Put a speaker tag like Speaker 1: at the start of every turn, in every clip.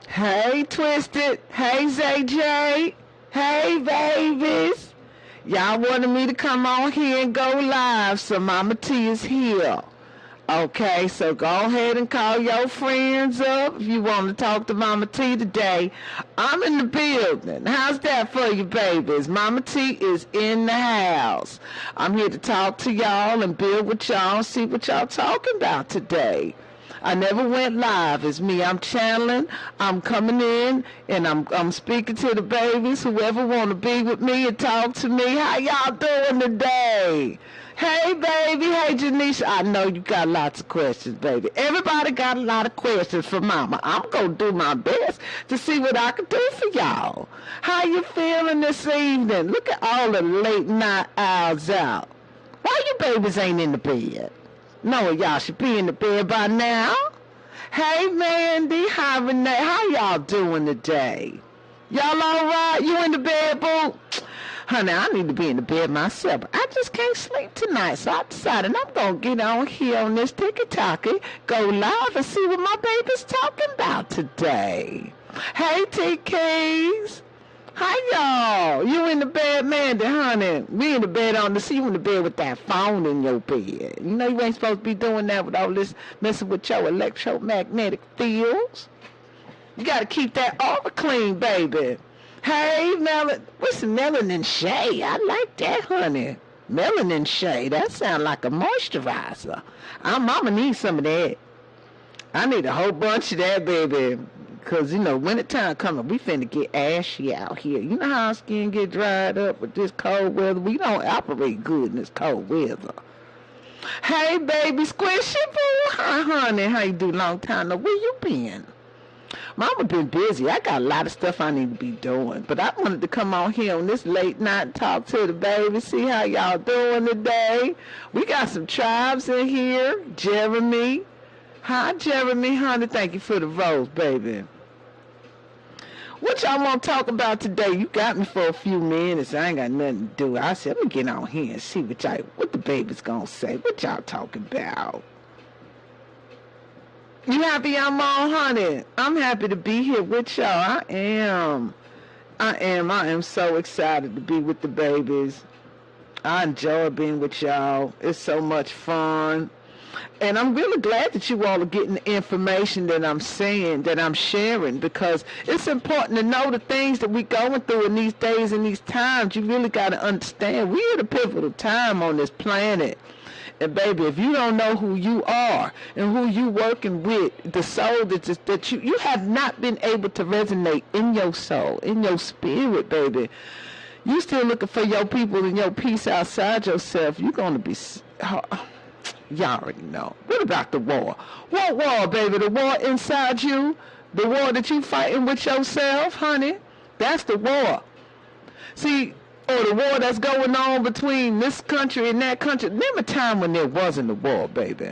Speaker 1: Hey, Twisted. Hey, ZJ. Hey, babies. Y'all wanted me to come on here and go live, so MahMah Tea is here. Okay, so go ahead and call your friends up if you want to talk to MahMah Tea today. I'm in the building. How's that for you, babies? MahMah Tea is in the house. I'm here to talk to y'all and build with y'all and see what y'all talking about today. I never went live. It's me. I'm channeling. I'm coming in and I'm speaking to the babies. Whoever want to be with me and talk to me. How y'all doing today? Hey, baby. Hey, Janisha. I know you got lots of questions, baby. Everybody got a lot of questions for Mama. I'm going to do my best to see what I can do for y'all. How you feeling this evening? Look at all the late night owls out. Why you babies ain't in the bed? No, y'all should be in the bed by now. Hey, Mandy. Hi, Renee. How y'all doing today? Y'all all right? You in the bed, boo? Honey, I need to be in the bed myself. I just can't sleep tonight, so I decided I'm going to get on here on this ticky-tacky, go live and see what my baby's talking about today. Hey, TKs. Hi, y'all. You in the bed, Mandy, honey? We in the bed on the see you in the bed with that phone in your bed. You know you ain't supposed to be doing that with all this messing with your electromagnetic fields. You got to keep that aura clean, baby. Hey, what's the melanin shade? I like that, honey. Melanin shade. That sounds like a moisturizer. Mama needs some of that. I need a whole bunch of that, baby. Because, winter time coming, we finna get ashy out here. You know how our skin get dried up with this cold weather? We don't operate good in this cold weather. Hey, baby, squishy boo. Hi, honey. How you do? Long time. Now, where you been? Mama been busy. I got a lot of stuff I need to be doing. But I wanted to come on here on this late night and talk to the baby, see how y'all doing today. We got some tribes in here. Jeremy. Hi, Jeremy, honey. Thank you for the rose, baby. What y'all want to talk about today? You got me for a few minutes. I ain't got nothing to do. I said, let me get on here and see what the baby's going to say. What y'all talking about? You happy I'm on, honey? I'm happy to be here with y'all. I am. I am so excited to be with the babies. I enjoy being with y'all. It's so much fun. And I'm really glad that you all are getting the information that I'm saying, that I'm sharing, because it's important to know the things that we're going through in these days and these times. You really got to understand we're at a pivotal time on this planet. And baby, if you don't know who you are and who you working with, the soul that you have not been able to resonate in your soul, in your spirit, baby. You still looking for your people and your peace outside yourself. You're going to be... Y'all already know. What about the war? What war, baby? The war inside you? The war that you fighting with yourself, honey? That's the war. See, or the war that's going on between this country and that country. Name a time when there wasn't a war, baby.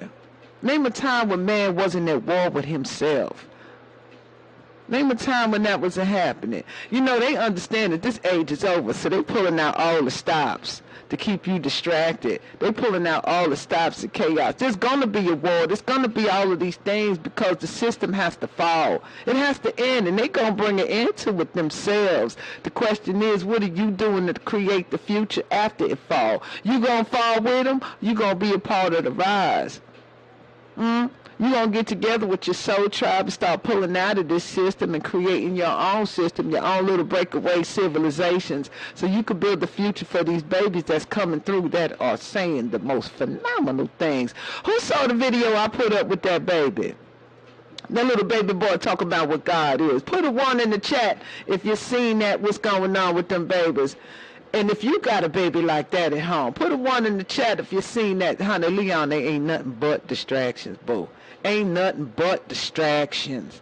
Speaker 1: Name a time when man wasn't at war with himself. Name a time when that wasn't happening. They understand that this age is over, so they pulling out all the stops to keep you distracted. They pulling out all the stops of chaos. There's going to be a war. There's going to be all of these things because the system has to fall. It has to end, and they're going to bring an end to it themselves. The question is, what are you doing to create the future after it fall? You going to fall with them? You going to be a part of the rise? You're going to get together with your soul tribe and start pulling out of this system and creating your own system, your own little breakaway civilizations, so you can build the future for these babies that's coming through that are saying the most phenomenal things. Who saw the video I put up with that baby? That little baby boy talking about what God is. Put a 1 in the chat if you've seen that, what's going on with them babies. And if you got a baby like that at home, put a 1 in the chat if you've seen that. Honey, Leon, they ain't nothing but distractions, boo. Ain't nothing but distractions.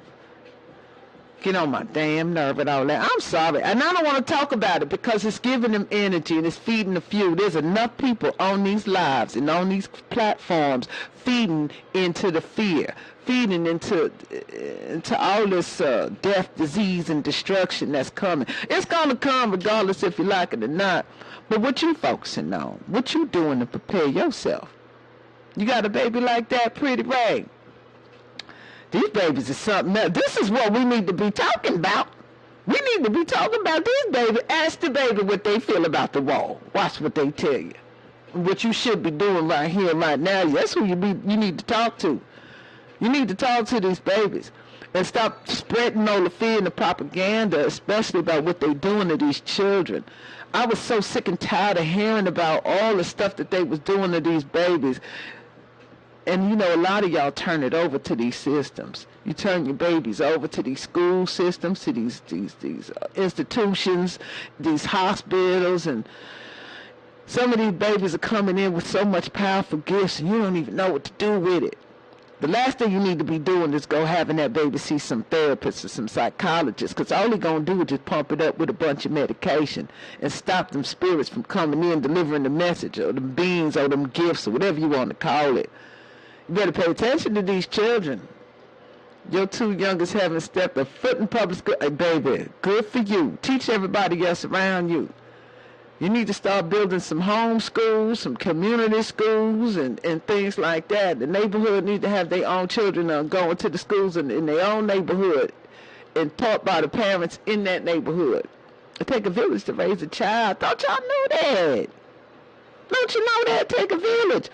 Speaker 1: Get on my damn nerve with all that. I'm sorry. And I don't want to talk about it because it's giving them energy and it's feeding the few. There's enough people on these lives and on these platforms feeding into the fear, feeding into all this death, disease, and destruction that's coming. It's going to come regardless if you like it or not. But what you focusing on? What you doing to prepare yourself? You got a baby like that, Pretty Ray? These babies are something else. This is what we need to be talking about. We need to be talking about these babies. Ask the baby what they feel about the wall. Watch what they tell you. What you should be doing right here, right now. That's who you need to talk to. You need to talk to these babies. And stop spreading all the fear and the propaganda, especially about what they're doing to these children. I was so sick and tired of hearing about all the stuff that they was doing to these babies. And, you know, a lot of y'all turn it over to these systems. You turn your babies over to these school systems, to these institutions, these hospitals, and some of these babies are coming in with so much powerful gifts, and you don't even know what to do with it. The last thing you need to be doing is go having that baby see some therapists or some psychologists, because all they're going to do is just pump it up with a bunch of medication and stop them spirits from coming in, delivering the message, or them beings, or them gifts, or whatever you want to call it. You better pay attention to these children. Your two youngest haven't stepped a foot in public school. Hey, baby, good for you. Teach everybody else around you. You need to start building some home schools, some community schools, and things like that. The neighborhood needs to have their own children going to the schools in their own neighborhood and taught by the parents in that neighborhood. It takes a village to raise a child. Don't y'all know that? Don't you know that? Take a village.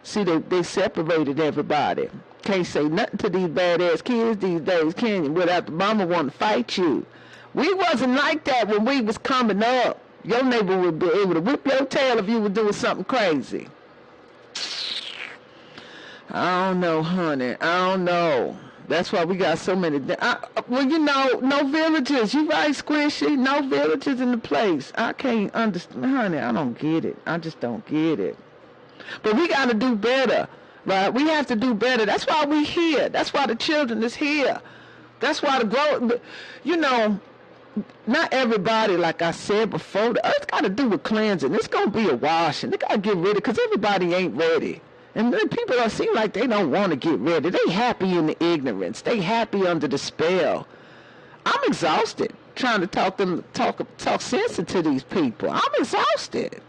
Speaker 1: See, they separated everybody. Can't say nothing to these badass kids these days, can you? Without the mama want to fight you. We wasn't like that when we was coming up. Your neighbor would be able to whip your tail if you were doing something crazy. I don't know, honey. I don't know. That's why we got so many. Well, you know, no villages. You right, Squishy? No villages in the place. I can't understand, honey. I don't get it. I just don't get it. But we got to do better, right? We have to do better. That's why we here. That's why the children is here. That's why the growth. You know. Not everybody, like I said before, the earth got to do with cleansing. It's going to be a washing. They got to get ready because everybody ain't ready. And then people don't seem like they don't want to get ready. They happy in the ignorance. They happy under the spell. I'm exhausted trying to talk sense into these people. I'm exhausted.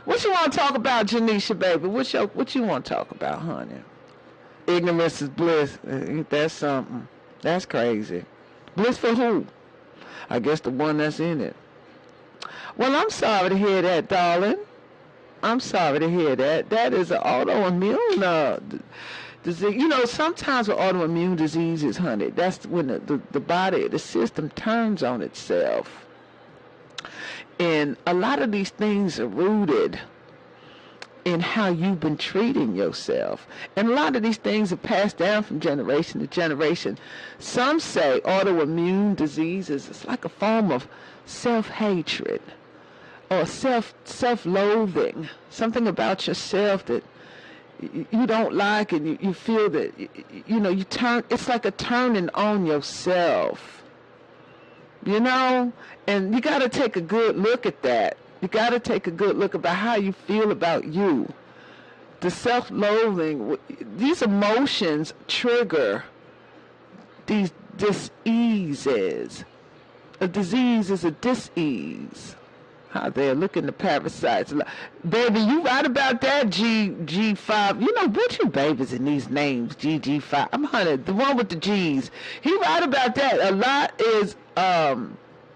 Speaker 1: What you want to talk about, Janisha, baby? What you want to talk about, honey? Ignorance is bliss. Ain't that something? That's crazy. Bliss for who? I guess the one that's in it. Well, I'm sorry to hear that, darling. I'm sorry to hear that. That is an autoimmune disease. You know, sometimes with autoimmune diseases, honey, that's when the body, the system turns on itself. And a lot of these things are rooted in how you've been treating yourself. And a lot of these things are passed down from generation to generation. Some say autoimmune diseases is like a form of self-hatred or self-loathing, something about yourself that you don't like, and you feel that, you know, it's like a turning on yourself, you know? And you got to take a good look at that. You got to take a good look about how you feel about you. The self-loathing, these emotions trigger these diseases. A disease is a dis-ease. How they're looking the parasites. Baby, you right about that, G5. You know, what you babies in these names, GG5. I'm honey, the one with the G's. He right about that. A lot is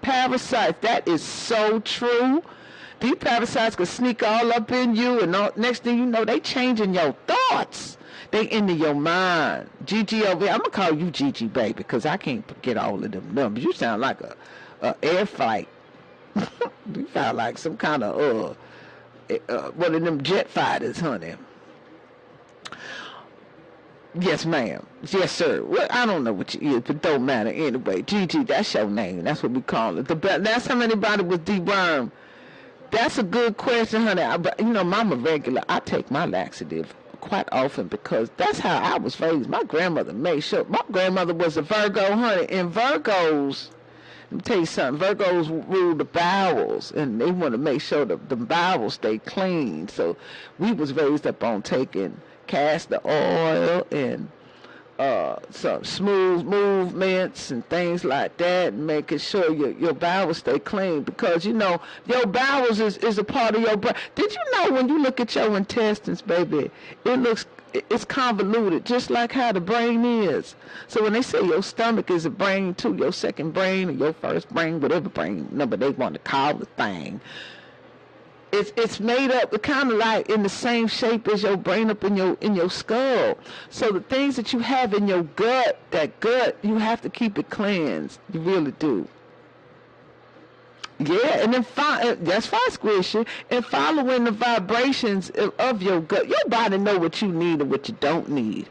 Speaker 1: parasites. That is so true. These parasites can sneak all up in you, and next thing you know, they changing your thoughts. They into your mind. GG over here. I'm going to call you GG, baby, because I can't get all of them numbers. You sound like a air flight. You sound like some kind of, one of them jet fighters, honey. Yes, ma'am. Yes, sir. Well, I don't know what you is, but don't matter anyway. GG, that's your name. That's what we call it. That's how many body was dewormed. That's a good question, honey. You know, I'm a regular. I take my laxative quite often because that's how I was raised. My grandmother made sure. My grandmother was a Virgo, honey. And Virgos, let me tell you something. Virgos rule the bowels, and they want to make sure the bowels stay clean. So we was raised up on taking castor oil and some smooth movements and things like that, and making sure your bowels stay clean, because you know your bowels is a part of your body. Did you know when you look at your intestines, baby, it looks it's convoluted, just like how the brain is. So when they say your stomach is a brain too, your second brain or your first brain, whatever brain number they want to call the thing, it's made up kind of like in the same shape as your brain up in your skull. So the things that you have in your gut, that gut, you have to keep it cleansed. You really do. Yeah, and then that's fire squishing and following the vibrations of your gut. Your body know what you need and what you don't need.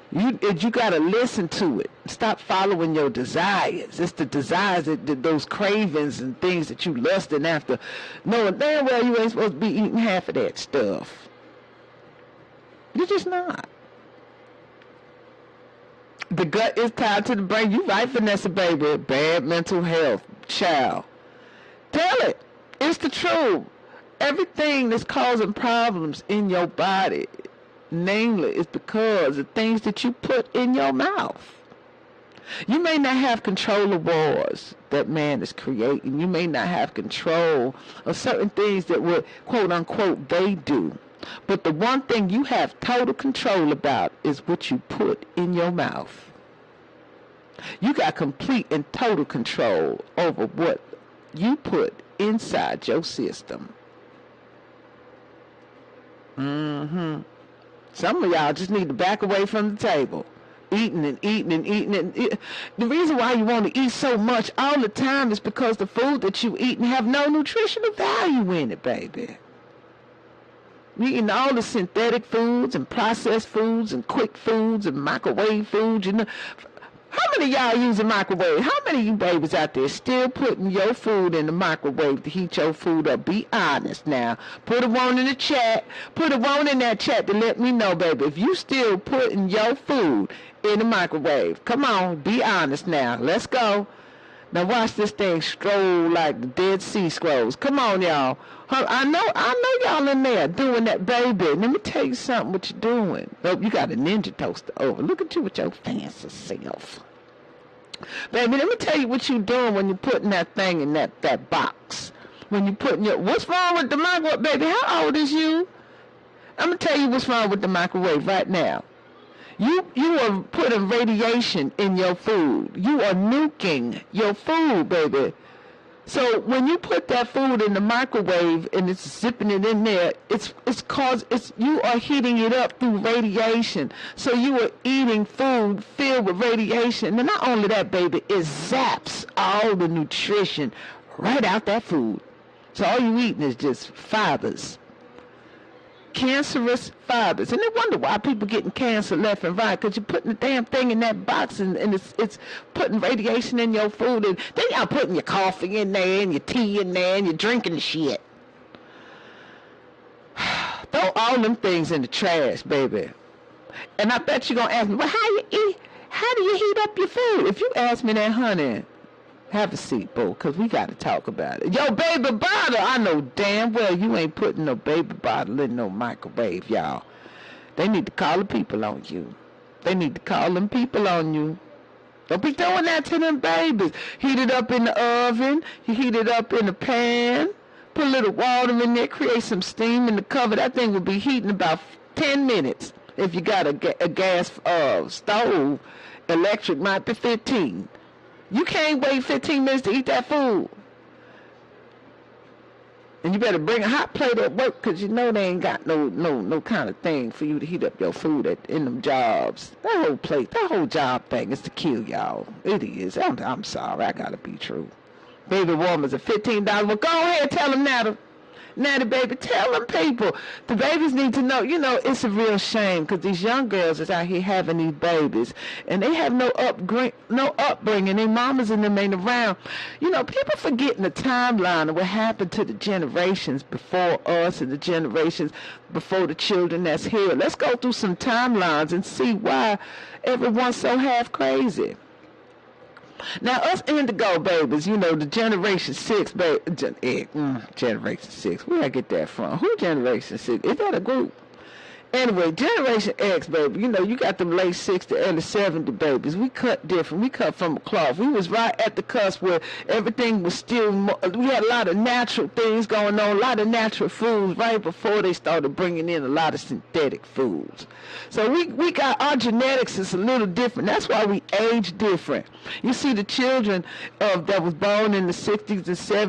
Speaker 1: You gotta listen to it. Stop following your desires. It's the desires, those cravings and things that you lusting after, knowing damn well you ain't supposed to be eating half of that stuff. You're just not. The gut is tied to the brain. You right, Vanessa, baby. Bad mental health, child. Tell it. It's the truth. Everything that's causing problems in your body, namely, is because of things that you put in your mouth. You may not have control of wars that man is creating. You may not have control of certain things that would, quote unquote, they do. But the one thing you have total control about is what you put in your mouth. You got complete and total control over what you put inside your system. Some of y'all just need to back away from the table. Eating and eating and eating. The reason why you want to eat so much all the time is because the food that you eat have no nutritional value in it, baby. You eating all the synthetic foods and processed foods and quick foods and microwave foods. You know, how many of y'all use a microwave? How many of you babies out there still putting your food in the microwave to heat your food up? Be honest now. Put a one in the chat. Put a one in that chat to let me know, baby, if you still putting your food in the microwave. Come on, be honest now. Let's go. Now watch this thing stroll like the Dead Sea Scrolls. Come on, y'all. I know y'all in there doing that, baby. Let me tell you something what you're doing. Oh, you got a Ninja toaster over. Look at you with your fancy self. Baby, let me tell you what you're doing when you're putting that thing in that box. When you're putting what's wrong with the microwave, baby? How old is you? I'm going to tell you what's wrong with the microwave right now. You are putting radiation in your food. You are nuking your food, baby. So when you put that food in the microwave and it's zipping it in there, you are heating it up through radiation. So you are eating food filled with radiation. And not only that, baby, it zaps all the nutrition right out that food. So all you eating is just fibers. Cancerous fibers. And they wonder why people getting cancer left and right, because you're putting the damn thing in that box and it's putting radiation in your food, and then y'all putting your coffee in there and your tea in there and you're drinking the shit. Throw all them things in the trash, baby. And I bet you're gonna ask me, well, how do you heat up your food? If you ask me that, honey, have a seat, boo, because we got to talk about it. Yo, baby bottle, I know damn well you ain't putting no baby bottle in no microwave, y'all. They need to call the people on you. They need to call them people on you. Don't be doing that to them babies. Heat it up in the oven. You heat it up in the pan. Put a little water in there. Create some steam in the cover. That thing will be heating about 10 minutes. If you got a gas stove, electric might be 15. You can't wait 15 minutes to eat that food. And you better bring a hot plate at work, because you know they ain't got no kind of thing for you to heat up your food in them jobs. That whole job thing is to kill y'all. It is. I'm sorry. I got to be true. Baby warmers are $15. Well, go ahead, tell them now. Natty, baby, tell them people. The babies need to know, it's a real shame, because these young girls is out here having these babies, and they have no upbringing. Their mamas and them ain't around. People forgetting the timeline of what happened to the generations before us and the generations before the children that's here. Let's go through some timelines and see why everyone's so half crazy. Now, us indigo babies, the Generation 6, Generation 6, where I get that from? Who Generation 6? Is that a group? Anyway, Generation X, baby, you know, you got them late 60, early 70 babies. We cut different. We cut from a cloth. We was right at the cusp where everything was still, we had a lot of natural things going on, a lot of natural foods right before they started bringing in a lot of synthetic foods. So we got, our genetics is a little different. That's why we age different. You see the children that was born in the 60s and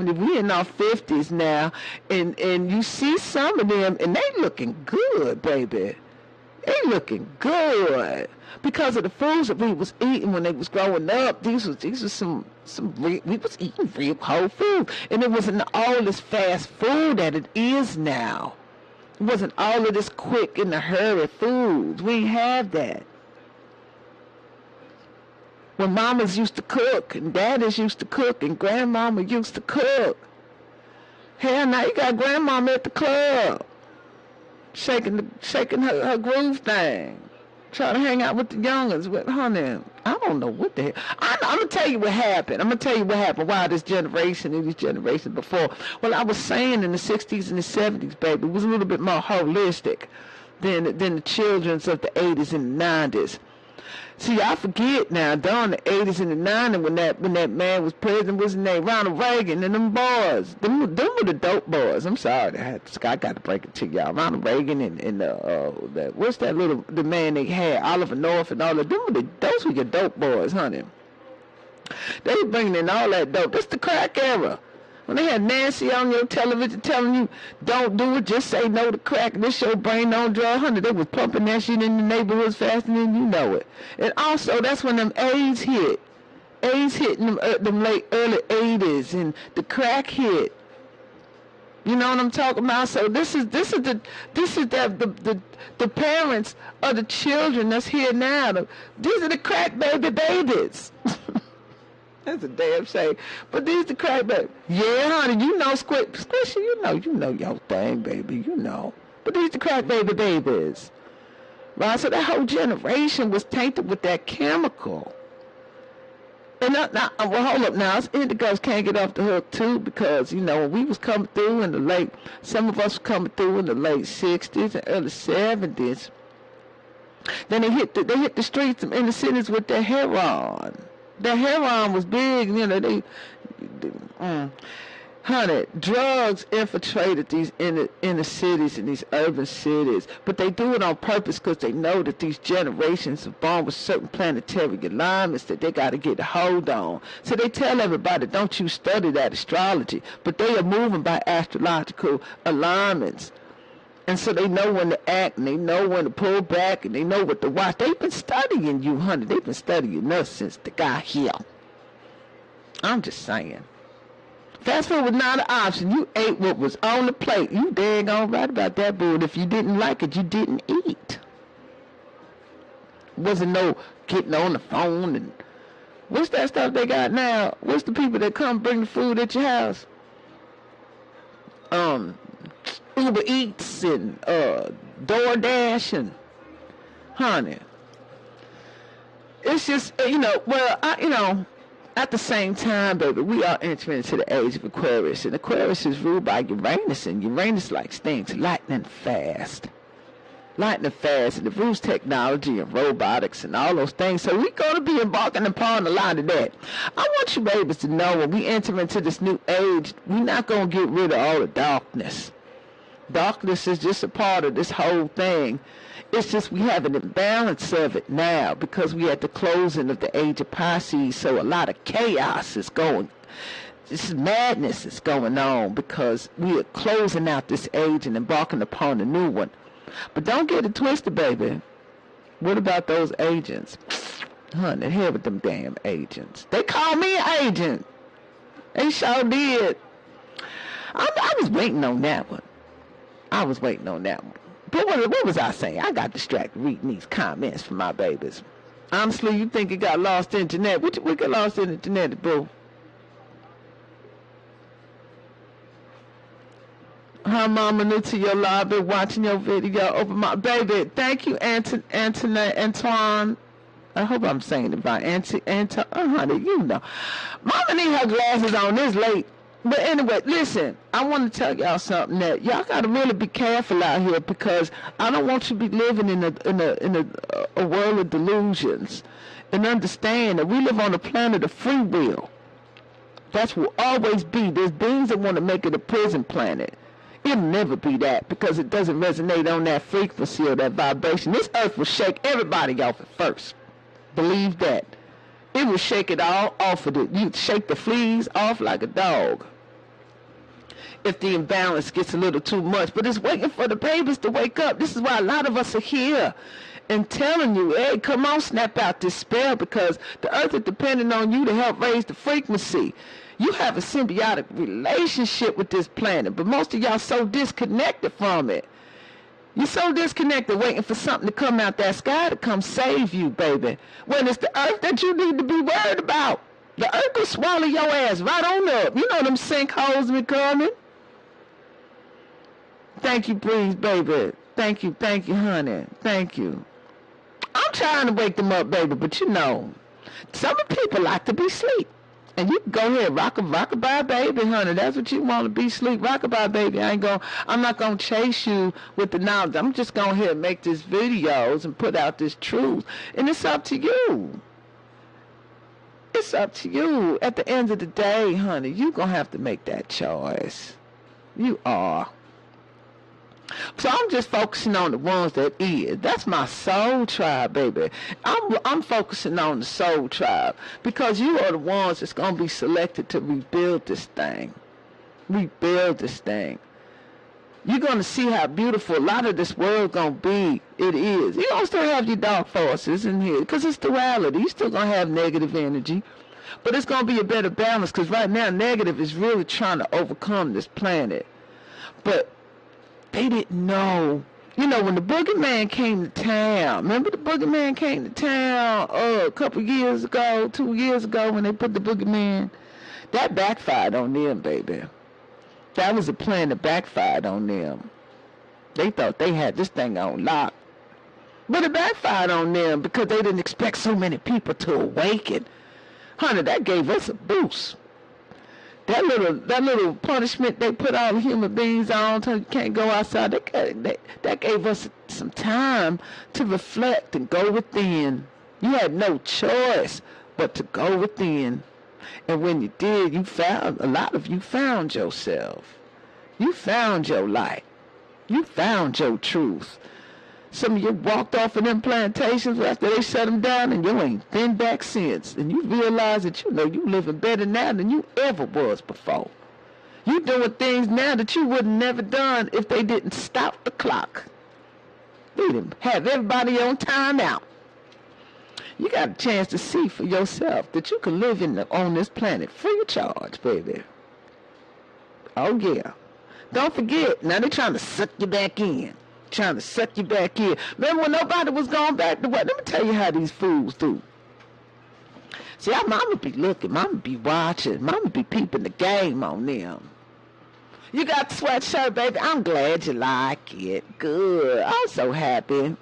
Speaker 1: 70s, we in our 50s now, and you see some of them, and they looking good, baby. They looking good because of the foods that we was eating when they was growing up. These was some we was eating real whole food, and it wasn't all this fast food that it is now. It wasn't all of this quick in a hurry foods. We ain't have that. When mamas used to cook and daddies used to cook and grandmama used to cook. Hell, now you got grandmama at the club, shaking her groove thing, trying to hang out with the youngins. With honey, I don't know what the hell. I'm gonna tell you what happened. I'm gonna tell you what happened. Why this generation and these generations before? Well, I was saying in the 60s and the 70s, baby, it was a little bit more holistic than the children's of the 80s and the 90s. See, I forget now, during the 80s and the 90s, when that man was president, what's his name? Ronald Reagan and them boys. Them were the dope boys. I'm sorry, I got to break it to y'all. Ronald Reagan and what's that the man they had, Oliver North and all of them. Those were your dope boys, honey. They were bringing in all that dope. This the crack era. When they had Nancy on your television telling you, don't do it, just say no to crack, this your brain on drug, honey, they was pumping that shit in the neighborhoods faster than you know it. And also, that's when them AIDS hit. AIDS hit in them late, early 80s, and the crack hit. You know what I'm talking about? So this is the parents of the children that's here now. These are the crack babies. That's a damn shame. But these the crack baby. Yeah, honey, you know Squishy, you know your thing, baby, you know. But these the crack babies. Right? So that whole generation was tainted with that chemical. And well, hold up now. Us indigos can't get off the hook too, because you know when we was coming through in the late, some of us were coming through in the late 60s and early 70s. Then they hit the streets in the cities with their heroin. The heroin was big, you know. Honey, drugs infiltrated these inner cities and these urban cities, but they do it on purpose because they know that these generations are born with certain planetary alignments that they got to get a hold on. So they tell everybody, don't you study that astrology, but they are moving by astrological alignments. And so they know when to act, and they know when to pull back, and they know what to watch. They've been studying you, honey. They've been studying us since the guy here. I'm just saying. Fast food was not an option. You ate what was on the plate. You daggone right about that, boo. And if you didn't like it, you didn't eat. Wasn't no getting on the phone and what's that stuff they got now? What's the people that come bring the food at your house? Uber Eats and DoorDash and honey. It's just at the same time, baby, we are entering into the age of Aquarius, and Aquarius is ruled by Uranus, and Uranus likes things lightning fast. Lightning fast, and it rules technology and robotics and all those things. So we're going to be embarking upon a lot of that. I want you babies to know when we enter into this new age, we're not going to get rid of all the darkness. Darkness is just a part of this whole thing. It's just we have an imbalance of it now because we at the closing of the age of Pisces, so a lot of chaos is going. This madness is going on because we are closing out this age and embarking upon a new one. But don't get it twisted, baby. What about those agents? Honey, hell with them damn agents. They call me an agent. They sure did. I was waiting on that one. But what was I saying? I got distracted reading these comments from my babies. Honestly, you think it got lost in the internet? We got lost in the internet, boo. Hi, Mama, new to your live, been watching your video over my baby. Thank you, Antoine. I hope I'm saying it right. Honey, you know. Mama need her glasses on this late. But anyway, listen, I want to tell y'all something that y'all got to really be careful out here, because I don't want you to be living in a world of delusions, and understand that we live on a planet of free will. That's will always be. There's beings that want to make it a prison planet. It'll never be that, because it doesn't resonate on that frequency or that vibration. This earth will shake everybody off at first. Believe that. It will shake it all off of it. You shake the fleas off like a dog if the imbalance gets a little too much. But it's waiting for the babies to wake up. This is why a lot of us are here and telling you, hey, come on, snap out this spell, because the earth is depending on you to help raise the frequency. You have a symbiotic relationship with this planet, but most of y'all so disconnected from it. You're so disconnected, waiting for something to come out that sky to come save you, baby. When it's the earth that you need to be worried about. The earth will swallow your ass right on up. You know them sinkholes be coming. Thank you, Breeze, baby. Thank you, honey. Thank you. I'm trying to wake them up, baby, but you know, some people like to be asleep. And you can go ahead, rock-a-bye, baby, honey. That's what you want to be, sleep. Rock-a-bye, baby. I'm not going to chase you with the knowledge. I'm just going to make these videos and put out this truth. And it's up to you. It's up to you. At the end of the day, honey, you're going to have to make that choice. You are. So I'm just focusing on the ones that is. That's my soul tribe, baby. I'm focusing on the soul tribe, because you are the ones that's going to be selected to rebuild this thing. Rebuild this thing. You're going to see how beautiful a lot of this world going to be. It is. You're going to still have your dark forces in here, because it's duality. You're still going to have negative energy. But it's going to be a better balance, because right now negative is really trying to overcome this planet. But they didn't know. You know, when the boogeyman came to town, remember the boogeyman came to town a couple years ago, 2 years ago, when they put the boogeyman? That backfired on them, baby. That was a plan that backfired on them. They thought they had this thing on lock. But it backfired on them because they didn't expect so many people to awaken. Honey, that gave us a boost. That little punishment they put all the human beings on until you can't go outside, that gave us some time to reflect and go within. You had no choice but to go within. And when you did, a lot of you found yourself. You found your light. You found your truth. Some of you walked off of them plantations after they shut them down, and you ain't been back since. And you realize that you living better now than you ever was before. You doing things now that you would have never done if they didn't stop the clock. They didn't have everybody on time out. You got a chance to see for yourself that you can live on this planet free of charge, baby. Oh, yeah. Don't forget, now they're trying to suck you back in. Remember when nobody was going back to work? Let me tell you how these fools do. See, our mama be looking, mama be watching, mama be peeping the game on them. You got the sweatshirt, baby? I'm glad you like it. Good. I'm so happy.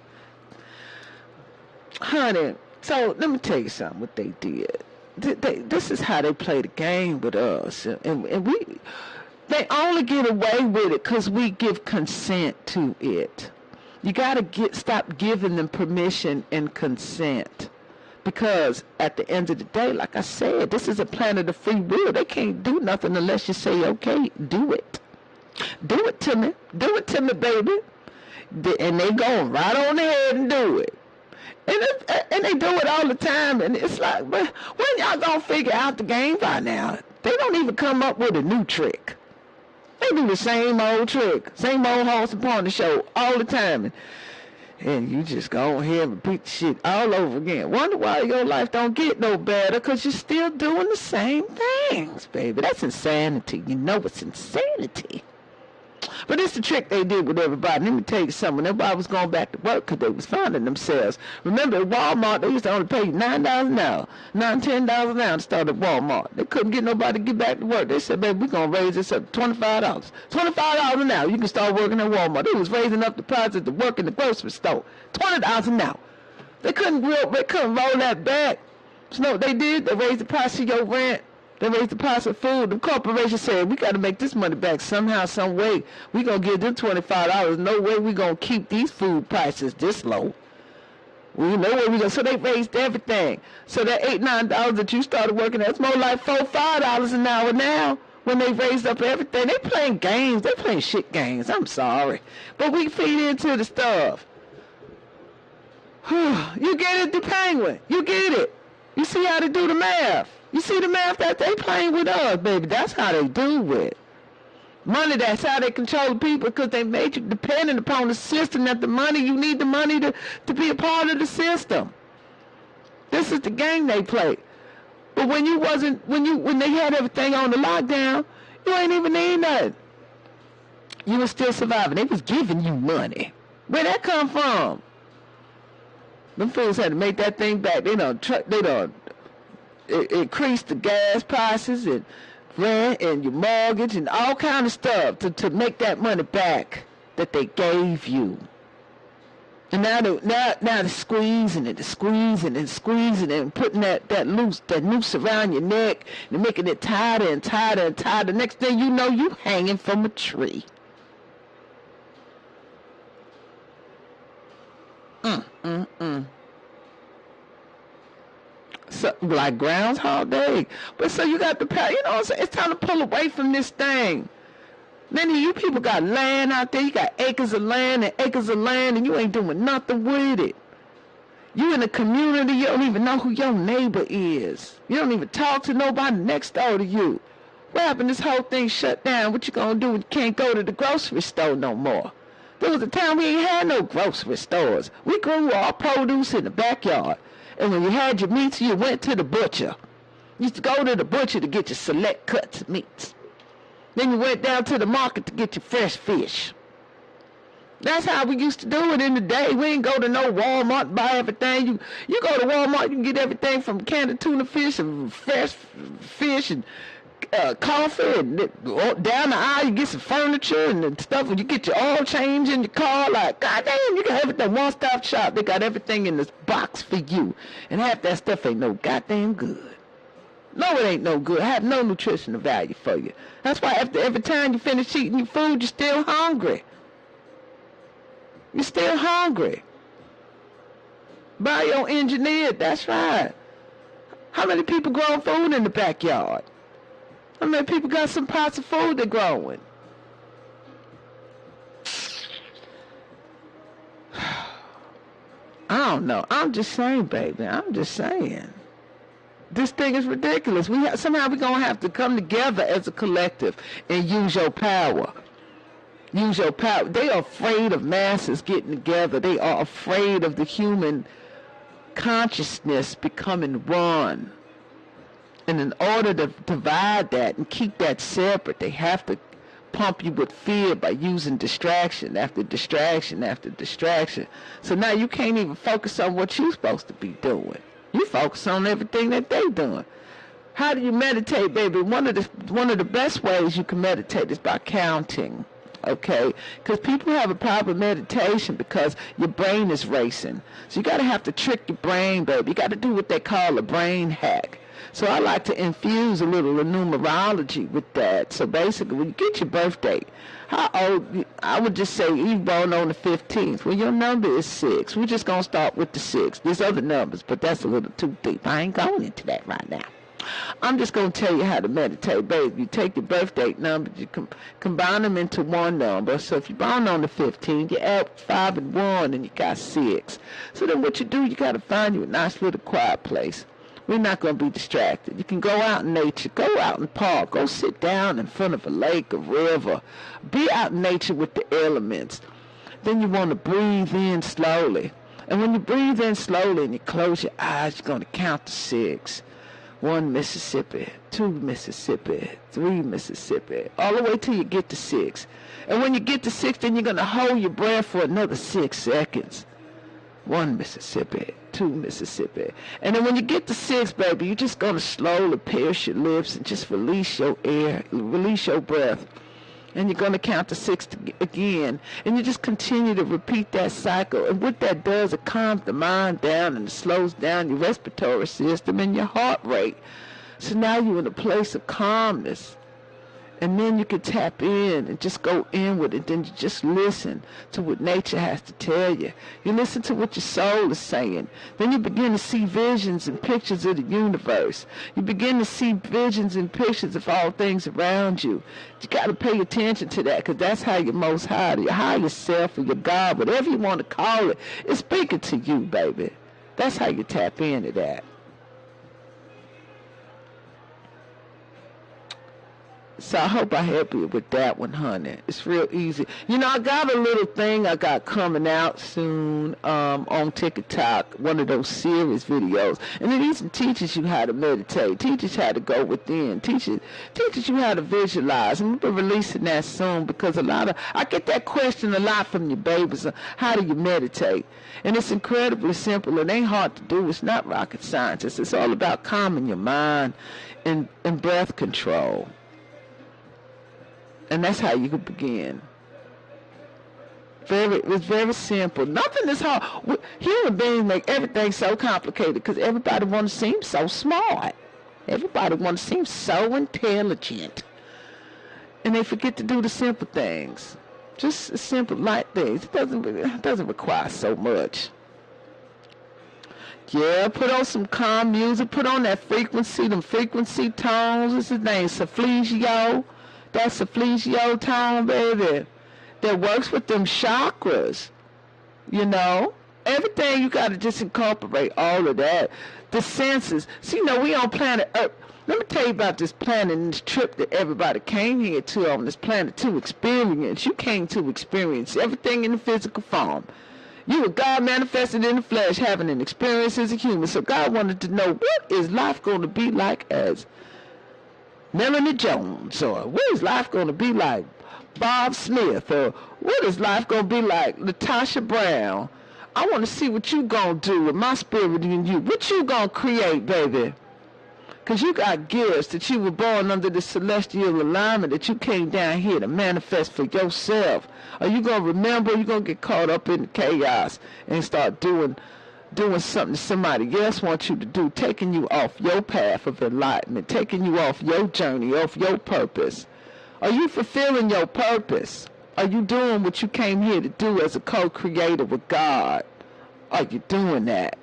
Speaker 1: Honey, so let me tell you something, what they did. This is how they play the game with us. And they only get away with it because we give consent to it. You got to stop giving them permission and consent. Because at the end of the day, like I said, this is a planet of free will. They can't do nothing unless you say, okay, do it. Do it to me. Do it to me, baby. And they go right on ahead and do it. And they do it all the time. And it's like, when y'all gonna figure out the game by now? They don't even come up with a new trick. They do the same old trick, same old horse upon the show all the time. And you just go ahead and repeat the shit all over again. Wonder why your life don't get no better, because you're still doing the same things, baby. That's insanity. You know it's insanity. But it's the trick they did with everybody. Let me tell you something. When everybody was going back to work because they was finding themselves. Remember, at Walmart, they used to only pay you $9 an hour. $9, $10 an hour to start at Walmart. They couldn't get nobody to get back to work. They said, baby, we're going to raise this up to $25. $25 an hour. You can start working at Walmart. They was raising up the prices to work in the grocery store. $20 an hour. They couldn't roll that back. So you know what they did? They raised the price of your rent They raised the price of food. The corporation said, we got to make this money back somehow, some way. We going to give them $25. No way we going to keep these food prices this low. We know where we go. So they raised everything. So that $8, $9 that you started working at, it's more like $4, $5 an hour now when they raised up everything. They playing games. They playing shit games. I'm sorry. But we feed into the stuff. You get it, the Penguin. You get it. You see how they do the math. You see the math that they playing with us, baby. That's how they do it. Money, that's how they control the people, because they made you dependent upon the system. That the money, you need the money to be a part of the system. This is the game they play. But when they had everything on the lockdown, you ain't even need nothing. You were still surviving. They was giving you money. Where that come from? Them fools had to make that thing back. They done increase the gas prices and rent and your mortgage and all kind of stuff to make that money back that they gave you. And now they're squeezing it and putting that noose around your neck and making it tighter and tighter and tighter. Next thing you know, you hanging from a tree. So, like Groundhog Day. But so you got the power, you know what I'm saying? It's time to pull away from this thing. Many of you people got land out there. You got acres of land and you ain't doing nothing with it. You in a community, you don't even know who your neighbor is. You don't even talk to nobody next door to you. What happened? This whole thing shut down. What you gonna do when you can't go to the grocery store no more? There was a time we ain't had no grocery stores. We grew our produce in the backyard. And when you had your meats, you went to the butcher. You used to go to the butcher to get your select cuts of meats. Then you went down to the market to get your fresh fish. That's how we used to do it in the day. We didn't go to no Walmart and buy everything. You go to Walmart, you can get everything from canned tuna fish and fresh fish and coffee, and down the aisle you get some furniture and stuff. And you get your oil change in your car. Like, goddamn, you got everything. One-stop shop. They got everything in this box for you. And half that stuff ain't no goddamn good. No, it ain't no good. It have no nutritional value for you. That's why after every time you finish eating your food, you're still hungry. You're still hungry. Bioengineered, that's right. How many people growing food in the backyard? How many people got some pots of food they're growing? I don't know. I'm just saying, baby. I'm just saying. This thing is ridiculous. Somehow we're going to have to come together as a collective and use your power. Use your power. They are afraid of masses getting together. They are afraid of the human consciousness becoming one. And in order to divide that and keep that separate, they have to pump you with fear by using distraction after distraction after distraction. So now you can't even focus on what you're supposed to be doing. You focus on everything that they're doing. How do you meditate, baby? One of the best ways you can meditate is by counting. Okay, because people have a problem with meditation because your brain is racing. So you got to have to trick your brain, baby. You got to do what they call a brain hack. So I like to infuse a little numerology with that. So basically, when you get your birth date, how old? I would just say you born on the 15th. Well, your number is 6. We're just going to start with the 6. There's other numbers, but that's a little too deep. I ain't going into that right now. I'm just going to tell you how to meditate, baby. You take your birth date numbers, you combine them into one number. So if you're born on the 15th, you add 5 and 1, and you got 6. So then what you do, you got to find you a nice little quiet place. We're not going to be distracted. You can go out in nature. Go out in the park. Go sit down in front of a lake, a river. Be out in nature with the elements. Then you want to breathe in slowly. And when you breathe in slowly and you close your eyes, you're going to count to 6. 1 Mississippi, 2 Mississippi, 3 Mississippi, all the way till you get to 6. And when you get to 6, then you're going to hold your breath for another 6 seconds. 1 Mississippi, 2 Mississippi. And then when you get to 6, baby, you're just going to slowly pierce your lips and just release your air, release your breath. And you're going to count to 6 again. And you just continue to repeat that cycle. And what that does, it calms the mind down and it slows down your respiratory system and your heart rate. So now you're in a place of calmness. And then you can tap in and just go inward, and then you just listen to what nature has to tell you. You listen to what your soul is saying. Then you begin to see visions and pictures of the universe. You begin to see visions and pictures of all things around you. You got to pay attention to that, because that's how your most high, your higher self, or your God, whatever you want to call it, is speaking to you, baby. That's how you tap into that. So I hope I help you with that one, honey. It's real easy. You know, I got a little thing I got coming out soon on TikTok, one of those series videos. And it even teaches you how to meditate, teaches you how to go within, teaches you how to visualize. And we'll be releasing that soon, because I get that question a lot from your babies. How do you meditate? And it's incredibly simple. It ain't hard to do. It's not rocket science. It's all about calming your mind and breath control. And that's how you can begin. It's very simple. Nothing is hard. Human beings make everything so complicated because everybody wants to seem so smart. Everybody wants to seem so intelligent. And they forget to do the simple things. Just simple, light things. It doesn't require so much. Yeah, put on some calm music. Put on that frequency, them frequency tones. What's his name? Solfeggio. That's a Solfeggio tone, baby, that works with them chakras. You know, everything you got to just incorporate all of that. The senses. See, you know, we on planet Earth. Let me tell you about this planet and this trip that everybody came here to on this planet to experience. You came to experience everything in the physical form. You were God manifested in the flesh, having an experience as a human. So God wanted to know, what is life going to be like as Melanie Jones, or what is life going to be like Bob Smith, or what is life going to be like Latasha Brown? I want to see what you going to do with my spirit in you. What you going to create, baby? Because you got gifts that you were born under the celestial alignment that you came down here to manifest for yourself. Are you going to remember? Or you going to get caught up in the chaos and start doing something somebody else wants you to do, taking you off your path of enlightenment, taking you off your journey, off your purpose? Are you fulfilling your purpose? Are you doing what you came here to do as a co-creator with God? Are you doing that?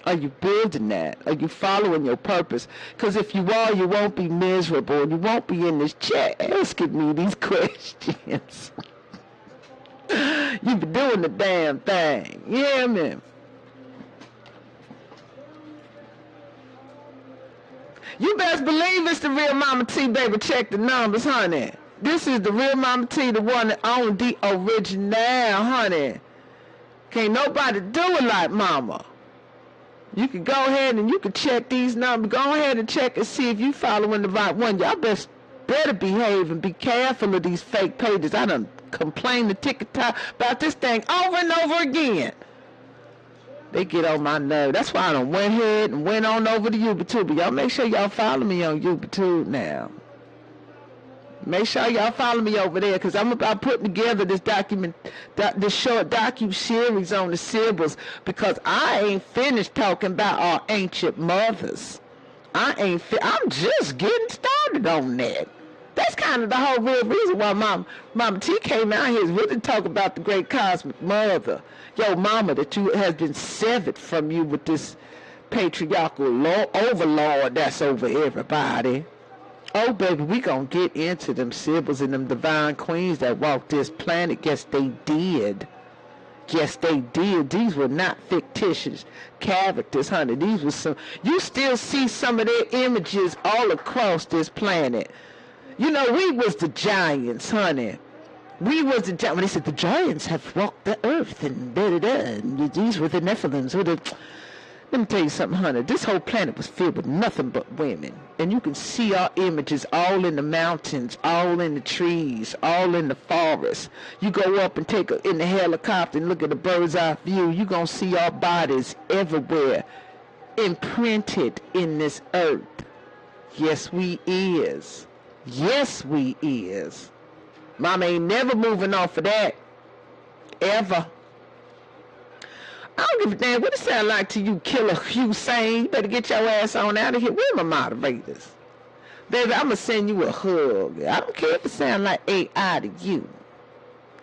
Speaker 1: Are you building that? Are you following your purpose? Because if you are, you won't be miserable, and you won't be in this chat asking me these questions. You be doing the damn thing. Yeah, man. You best believe it's the real MahMah Tea, baby. Check the numbers, honey. This is the real MahMah Tea, the one that owned the original, honey. Can't nobody do it like Mama. You can go ahead and you can check these numbers. Go ahead and check and see if you following the right one. Y'all better behave and be careful of these fake pages. I done complained to TikTok about this thing over and over again. They get on my nerve. That's why I done went ahead and went on over to YouTube. But y'all make sure y'all follow me on YouTube now. Make sure y'all follow me over there, because I'm about putting together this this short docu-series on the Sibyls, because I ain't finished talking about our ancient mothers. I'm just getting started on that. That's kind of the whole real reason why MahMah Tea came out here, is really talk about the great cosmic mother, your mama that has been severed from you with this patriarchal overlord that's over everybody. Oh, baby, we gonna get into them Sibyls and them divine queens that walked this planet. Yes, they did. Yes, they did. These were not fictitious characters, honey. These were some. You still see some of their images all across this planet. You know, we was the giants, honey. We was the giants. When they said the giants have walked the earth and da-da-da, and these were the Nephilims. Let me tell you something, honey. This whole planet was filled with nothing but women. And you can see our images all in the mountains, all in the trees, all in the forest. You go up and take in the helicopter and look at the bird's eye view. You're going to see our bodies everywhere, imprinted in this earth. Yes, we is. Yes, we is. Mama ain't never moving off of that. Ever. I don't give a damn what it sound like to you, Killer Hussein. You better get your ass on out of here. Where are my moderators? Baby, I'm going to send you a hug. I don't care if it sounds like AI to you.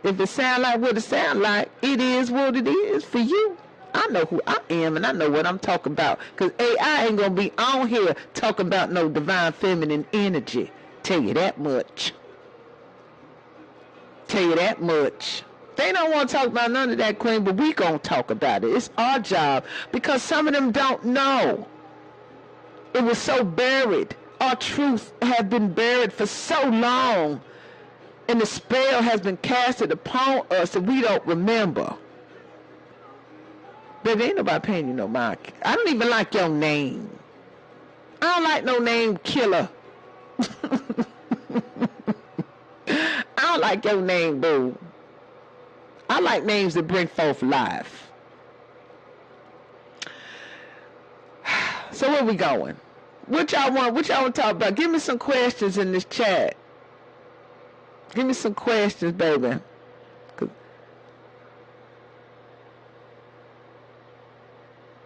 Speaker 1: If it sounds like what it sounds like, it is what it is for you. I know who I am, and I know what I'm talking about. Because AI ain't going to be on here talking about no divine feminine energy. Tell you that much. Tell you that much. They don't want to talk about none of that, Queen, but we going to talk about it. It's our job, because some of them don't know. It was so buried. Our truth has been buried for so long, and the spell has been casted upon us that we don't remember. Baby, ain't nobody paying you no mind. I don't even like your name. I don't like no name killer. I don't like your name, boo. I like names that bring forth life. So where we going? What y'all want to talk about? Give me some questions in this chat. Give me some questions, baby.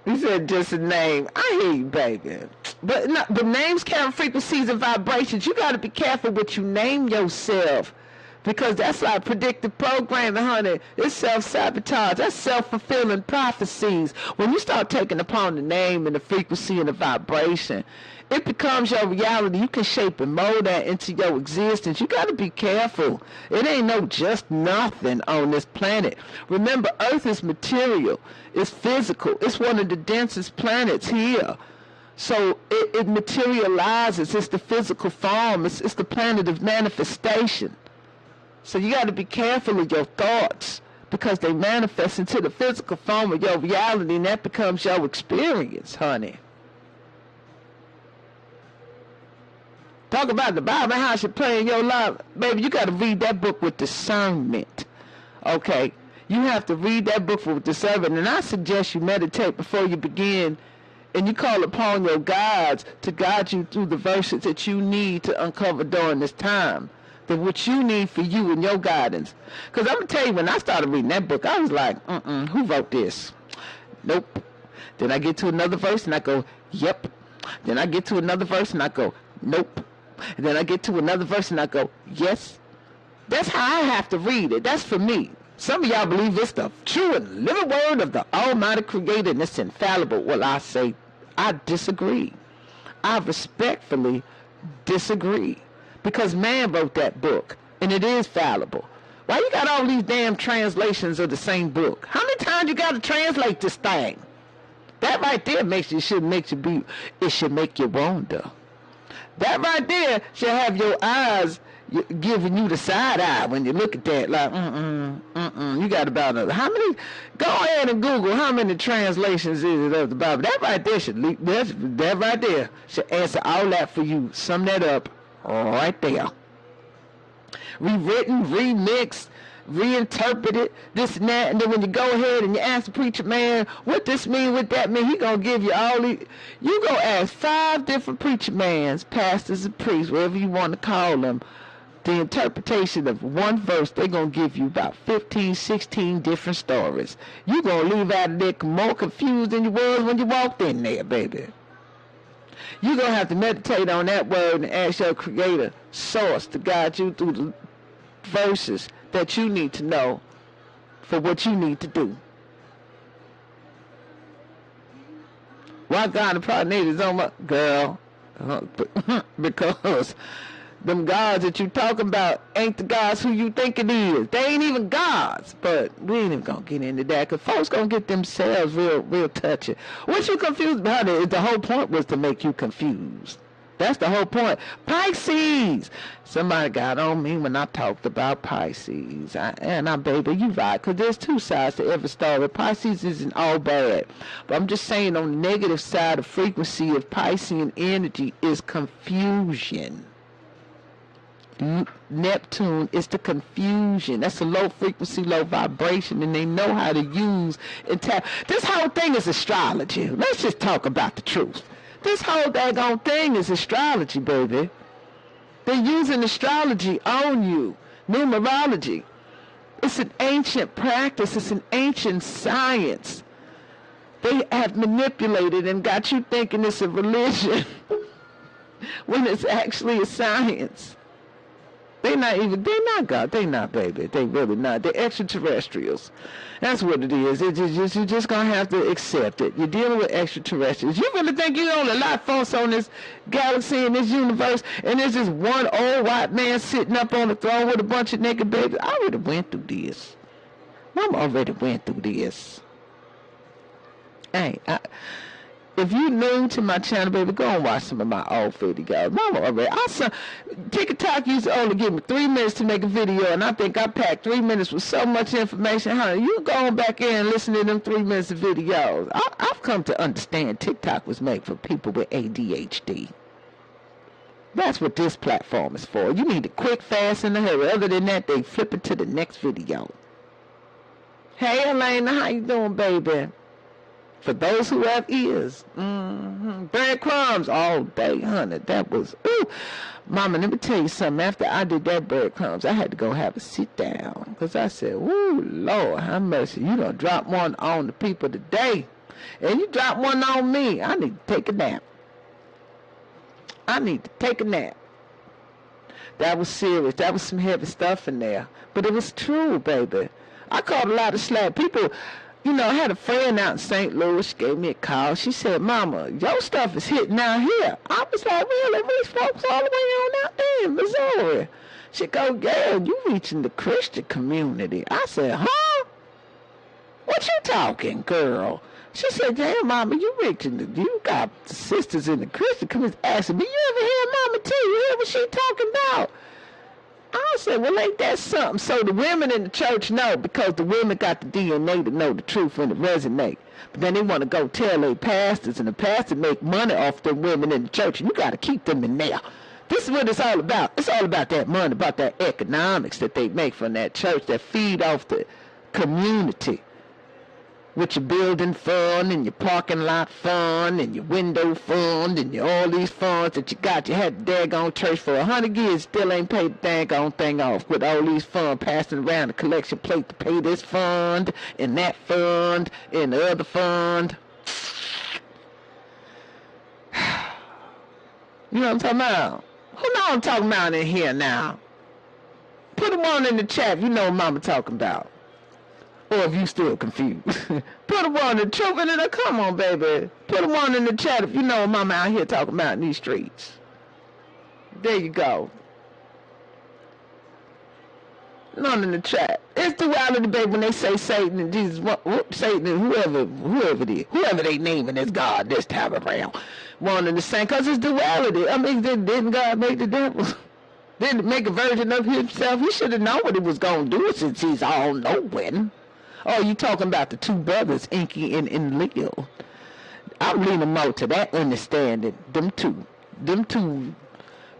Speaker 1: You said just a name. I hear you, baby. But no, the names carry frequencies and vibrations. You got to be careful what you name yourself, because that's like predictive programming, honey. It's self-sabotage. That's self-fulfilling prophecies. When you start taking upon the name and the frequency and the vibration, it becomes your reality. You can shape and mold that into your existence. You got to be careful. It ain't no just nothing on this planet. Remember, Earth is material. It's physical. It's one of the densest planets here. So it materializes. It's the physical form. It's the planet of manifestation. So you got to be careful of your thoughts, because they manifest into the physical form of your reality, and that becomes your experience, honey. Talk about the Bible, how it should play in your life. Baby, you got to read that book with discernment. Okay? You have to read that book with discernment. And I suggest you meditate before you begin, and you call upon your guides to guide you through the verses that you need to uncover during this time. That what you need for you and your guidance. Because I'm going to tell you, when I started reading that book, I was like, who wrote this? Nope. Then I get to another verse and I go, yep. Then I get to another verse and I go, nope. And then I get to another verse and I go, yes. That's how I have to read it. That's for me. Some of y'all believe it's the true and living word of the Almighty Creator and it's infallible. Well, I say, I disagree. I respectfully disagree. Because man wrote that book, and it is fallible. Why you got all these damn translations of the same book? How many times you got to translate this thing? That right there it should make you wonder. That right there should have your eyes giving you the side eye when you look at that. Like, you got about another. How many? Go ahead and Google how many translations is it of the Bible. That right there that right there should answer all that for you. Sum that up right there. Rewritten, remixed, reinterpreted, this and that, and then when you go ahead and you ask the preacher man what this mean, what that mean, he gonna give you all these. You go ask 5 different preacher mans, pastors and priests, whatever you want to call them, the interpretation of one verse. They gonna give you about 15, 16 different stories. You gonna leave out of there more confused than you was when you walked in there, baby. You gonna have to meditate on that word and ask your Creator source to guide you through the verses that you need to know for what you need to do. Why God probably need his own girl? Because them gods that you talking about ain't the gods who you think it is. They ain't even gods. But we ain't even gonna get into that, because folks gonna get themselves real touchy. What you confused about it is the whole point was to make you confused. That's the whole point. Pisces. Somebody got on me when I talked about Pisces. Baby, you right, because there's 2 sides to every story. Pisces isn't all bad. But I'm just saying, on the negative side, the frequency of Piscean energy is confusion. Neptune is the confusion. That's a low frequency, low vibration, and they know how to use and tap. This whole thing is astrology. Let's just talk about the truth. This whole daggone thing is astrology, baby. They're using astrology on you. Numerology. It's an ancient practice. It's an ancient science. They have manipulated and got you thinking it's a religion. when it's actually a science. They're not God. They're not, baby. They really not. They're extraterrestrials. That's what it is. You're just going to have to accept it. You're dealing with extraterrestrials. You really think you're only life force on this galaxy, in this universe, and there's this one old white man sitting up on the throne with a bunch of naked babies? I already went through this. Mama already went through this. Hey, if you're new to my channel, baby, go and watch some of my old videos. Mama already. TikTok used to only give me 3 minutes to make a video, and I think I packed 3 minutes with so much information. Honey, you go back in and listen to them 3 minutes of videos. I've come to understand TikTok was made for people with ADHD. That's what this platform is for. You need it quick, fast, and a hurry. Other than that, they flip it to the next video. Hey, Elena, how you doing, baby? For those who have ears, breadcrumbs all day, honey. That was, ooh. Mama, let me tell you something. After I did that breadcrumbs, I had to go have a sit down. Because I said, ooh, Lord, have mercy. You done drop one on the people today. And you drop one on me. I need to take a nap. I need to take a nap. That was serious. That was some heavy stuff in there. But it was true, baby. I caught a lot of slack. People... You know, I had a friend out in St. Louis. She gave me a call. She said, Mama, your stuff is hitting out here. I was like, really? These folks all the way on out there in Missouri. She go, girl, you reaching the Christian community. I said, huh? What you talking, girl? She said, damn, Mama, you got sisters in the Christian community asking me, you ever hear MahMah Tea? You hear what she talking about? I said, well, ain't that something? So the women in the church know, because the women got the DNA to know the truth and it resonate. But then they want to go tell their pastors, and the pastor make money off the women in the church, and you got to keep them in there. This is what it's all about. It's all about that money, about that economics that they make from that church that feed off the community. With your building fund and your parking lot fund and your window fund and all these funds that you got. You had the daggone church for 100 years, still ain't paid the daggone thing off, with all these funds passing around the collection plate to pay this fund and that fund and the other fund. You know what I'm talking about? Who know what I'm talking about in here now? Put them on in the chat if you know what Mama talking about. Or if you still confused. Put them on the truth and then come on, baby. Put them on in the chat if you know what Mama out here talking about in these streets. There you go. None in the chat. It's duality, baby, when they say Satan and Jesus, Satan and whoever it is, whoever they naming as God this time around. One and the same, because it's duality. I mean, didn't God make the devil? Didn't make a version of himself? He should have known what he was going to do since he's all knowing. Oh, you talking about the two brothers, Inky and Leo. I'm leaning more to that understanding. Them two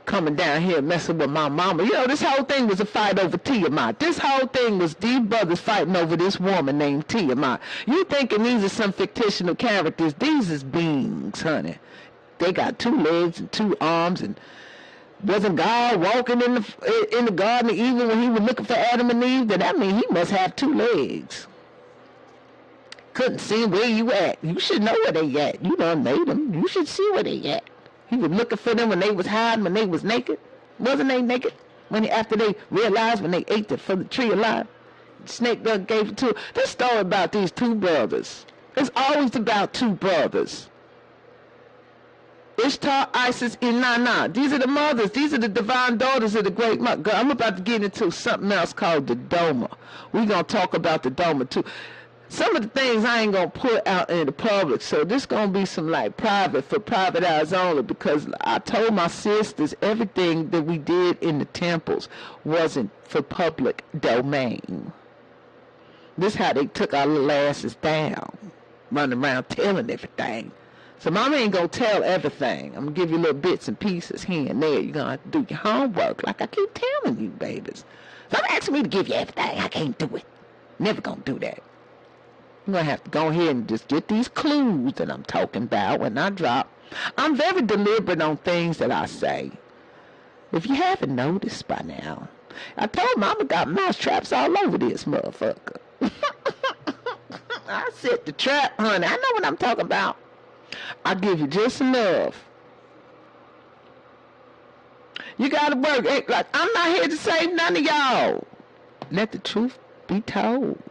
Speaker 1: coming down here messing with my mama. You know, this whole thing was a fight over Tiamat. This whole thing was these brothers fighting over this woman named Tiamat. You thinking these are some fictional characters. These is beings, honey. They got 2 legs and 2 arms, and wasn't God walking in the Garden of Eden when he was looking for Adam and Eve? That means he must have 2 legs. Couldn't see where you at. You should know where they at. You done made them. You should see where they at. He was looking for them when they was hiding, when they was naked. Wasn't they naked? After they realized when they ate from the tree alive, the snake done gave it to them. This story about these 2 brothers. It's always about 2 brothers. Ishtar, Isis, Inanna. These are the mothers. These are the divine daughters of the great mother. I'm about to get into something else called the Doma. We're going to talk about the Doma too. Some of the things I ain't going to put out in the public. So this going to be some like private eyes only, because I told my sisters everything that we did in the temples wasn't for public domain. This is how they took our little asses down, running around telling everything. So Mama ain't gonna tell everything. I'm gonna give you little bits and pieces here and there. You're gonna have to do your homework, like I keep telling you, babies. Don't ask me to give you everything. I can't do it. Never gonna do that. You're gonna have to go ahead and just get these clues that I'm talking about when I drop. I'm very deliberate on things that I say. If you haven't noticed by now, I told Mama got mouse traps all over this motherfucker. I set the trap, honey. I know what I'm talking about. I give you just enough You gotta work. Like, I'm not here to save none of y'all. Let the truth be told.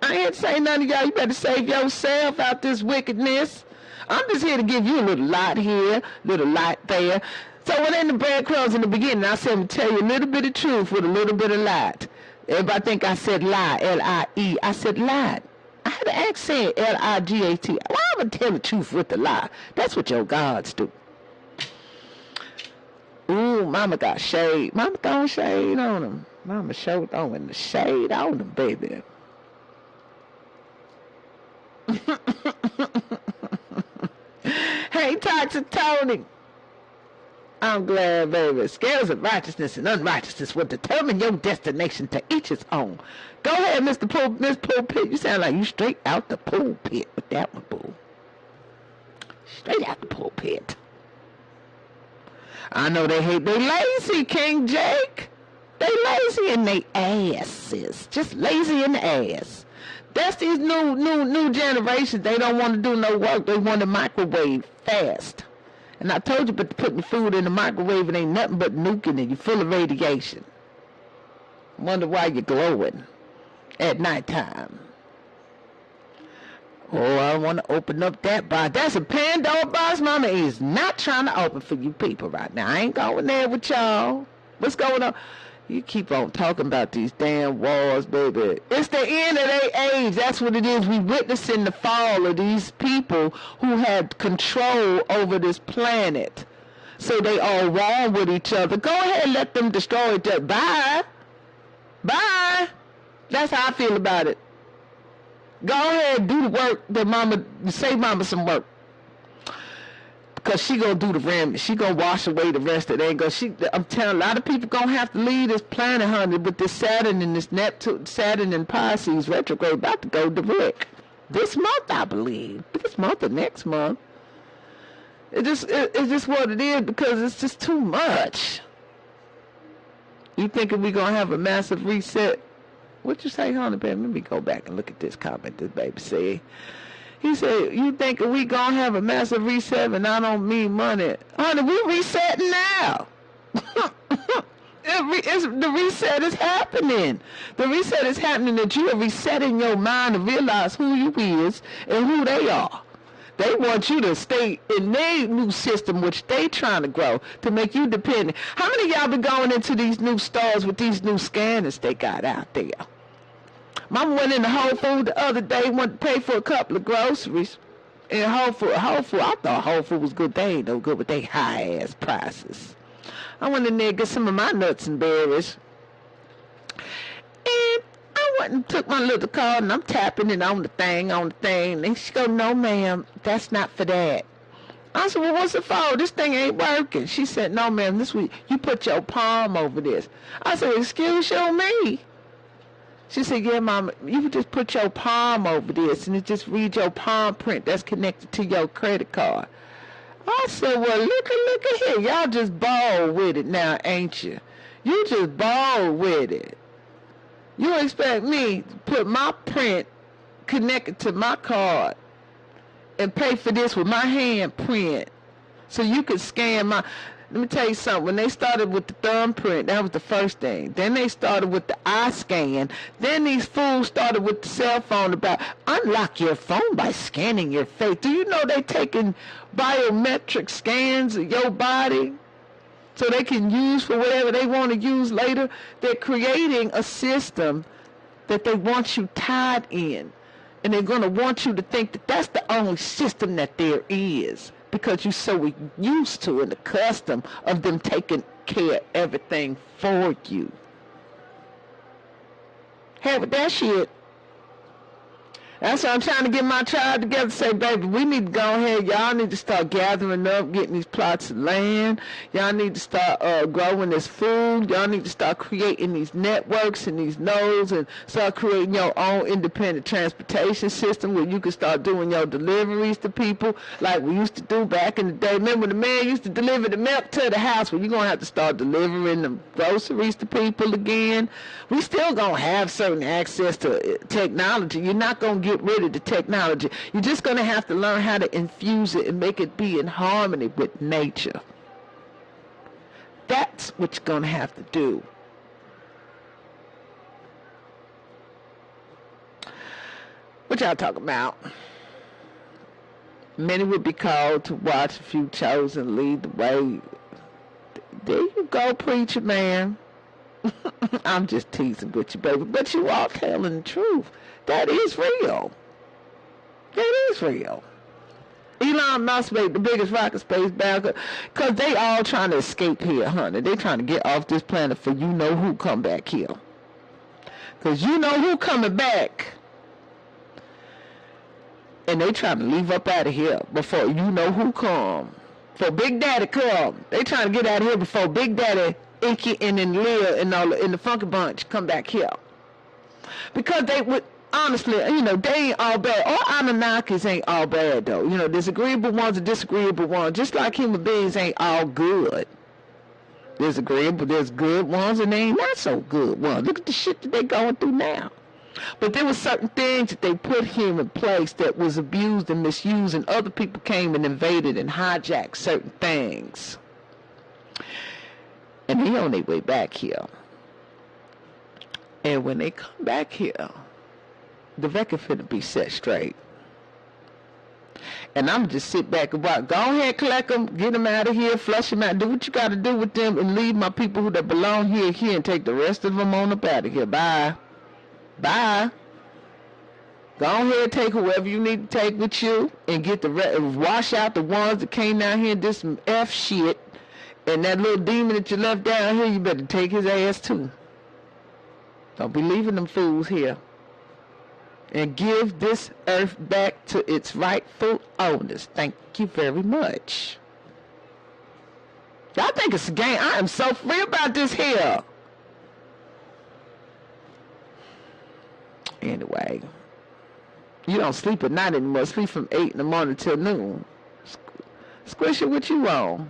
Speaker 1: I ain't here to save none of y'all. You better save yourself out this wickedness. I'm just here to give you a little light here, little light there. So when in the breadcrumbs in the beginning, I said, I'm going to tell you a little bit of truth with a little bit of light. Everybody think I said lie, L-I-E. I said light. I had an accent, L-I-G-A-T. Why am I tell the truth with the lie? That's what your gods do. Ooh, mama got shade. Mama throwing shade on him. Mama showed throwing the shade on him, baby. Hey, Toxic Tony. I'm glad, baby. Scales of righteousness and unrighteousness will determine your destination, to each his own. Go ahead, Miss Pulpit. You sound like you straight out the pulpit with that one, boo. Straight out the pulpit. I know they hate. They lazy, King Jake. They lazy in they asses. Just lazy in the ass. That's these new generations. They don't want to do no work. They want to microwave fast. And I told you, but putting food in the microwave, it ain't nothing but nuking it. You're full of radiation. Wonder why you're glowing at nighttime. Oh, I want to open up that box. That's a Pandora box Mama is not trying to open for you people right now. I ain't going there with y'all. What's going on? You keep on talking about these damn wars, baby. It's the end of their age. That's what it is. We witnessing the fall of these people who had control over this planet. So they all war with each other. Go ahead and let them destroy each other. Bye. Bye. That's how I feel about it. Go ahead and do the work that Mama, save Mama some work. Because she gonna do the remedy. She gonna wash away the rest of it. I'm telling, a lot of people gonna have to leave this planet, honey, with this Saturn and this Neptune, Saturn and Pisces retrograde about to go direct. This month, I believe. This month or next month. It's just what it is, because it's just too much. You thinking we gonna have a massive reset? What you say, honey, baby? Let me go back and look at this comment this baby said. He said, you think we gonna have a massive reset, and I don't mean money. Honey, we resetting now. The reset is happening. The reset is happening that you are resetting your mind to realize who you is and who they are. They want you to stay in their new system, which they trying to grow, to make you dependent. How many of y'all been going into these new stores with these new scanners they got out there? Mama went into Whole Foods the other day, went to pay for a couple of groceries. And Whole Foods, I thought Whole Foods was good. They ain't no good with they high-ass prices. I went in there to get some of my nuts and berries. And I went and took my little card, and I'm tapping it on the thing. And she go, no, ma'am, that's not for that. I said, well, what's it for? This thing ain't working. She said, no, ma'am, this week you put your palm over this. I said, excuse me. She said, yeah, Mama, you just put your palm over this, and it just reads your palm print that's connected to your credit card. I said, well, look at here. Y'all just ball with it now, ain't you? You just ball with it. You expect me to put my print connected to my card and pay for this with my hand print so you could scan my... Let me tell you something. When they started with the thumbprint, that was the first thing. Then they started with the eye scan. Then these fools started with the cell phone about unlock your phone by scanning your face. Do you know they taking biometric scans of your body so they can use for whatever they want to use later? They're creating a system that they want you tied in. And they're going to want you to think that that's the only system that there is, because you're so used to and accustomed of them taking care of everything for you. Hey, with that shit, that's why I'm trying to get my tribe together. Say, baby, we need to go ahead. Y'all need to start gathering up, getting these plots of land. Y'all need to start growing this food. Y'all need to start creating these networks and these nodes, and start creating your own independent transportation system where you can start doing your deliveries to people like we used to do back in the day. Remember the man used to deliver the milk to the house? Well, you're going to have to start delivering the groceries to people again. We still going to have certain access to technology. You're not going to get rid of the technology. You're just going to have to learn how to infuse it and make it be in harmony with nature. That's what you're going to have to do. What y'all talking about? Many would be called to watch a few chosen lead the way. There you go, preacher man. I'm just teasing with you, baby. But you are telling the truth. That is real. That is real. Elon Musk made the biggest rocket space bound because they all trying to escape here, honey. They trying to get off this planet for you know who come back here. Because you know who coming back. And they trying to leave up out of here before you know who come. For Big Daddy come. They trying to get out of here before Big Daddy, Inky, and then Lil and all in the Funky Bunch come back here. Because they would, honestly, you know, they ain't all bad. All Anunnakis ain't all bad, though. You know, there's agreeable ones and disagreeable ones. Just like human beings ain't all good. There's agreeable, there's good ones, and they ain't not so good ones. Look at the shit that they going through now. But there were certain things that they put here in place that was abused and misused, and other people came and invaded and hijacked certain things. And they on their way back here. And when they come back here, the record finna be set straight. And I'm just sit back and watch. Go ahead, collect them, get them out of here, flush them out, do what you got to do with them, and leave my people who that belong here, and take the rest of them on up out of here. Bye. Bye. Go ahead, take whoever you need to take with you, and get the wash out the ones that came down here and did some F shit. And that little demon that you left down here, you better take his ass too. Don't be leaving them fools here. And give this earth back to its rightful owners. Thank you very much. Y'all think it's a game? I am so free about this here. Anyway, you don't sleep at night anymore. Sleep from 8 in the morning till noon. Squish it what you want.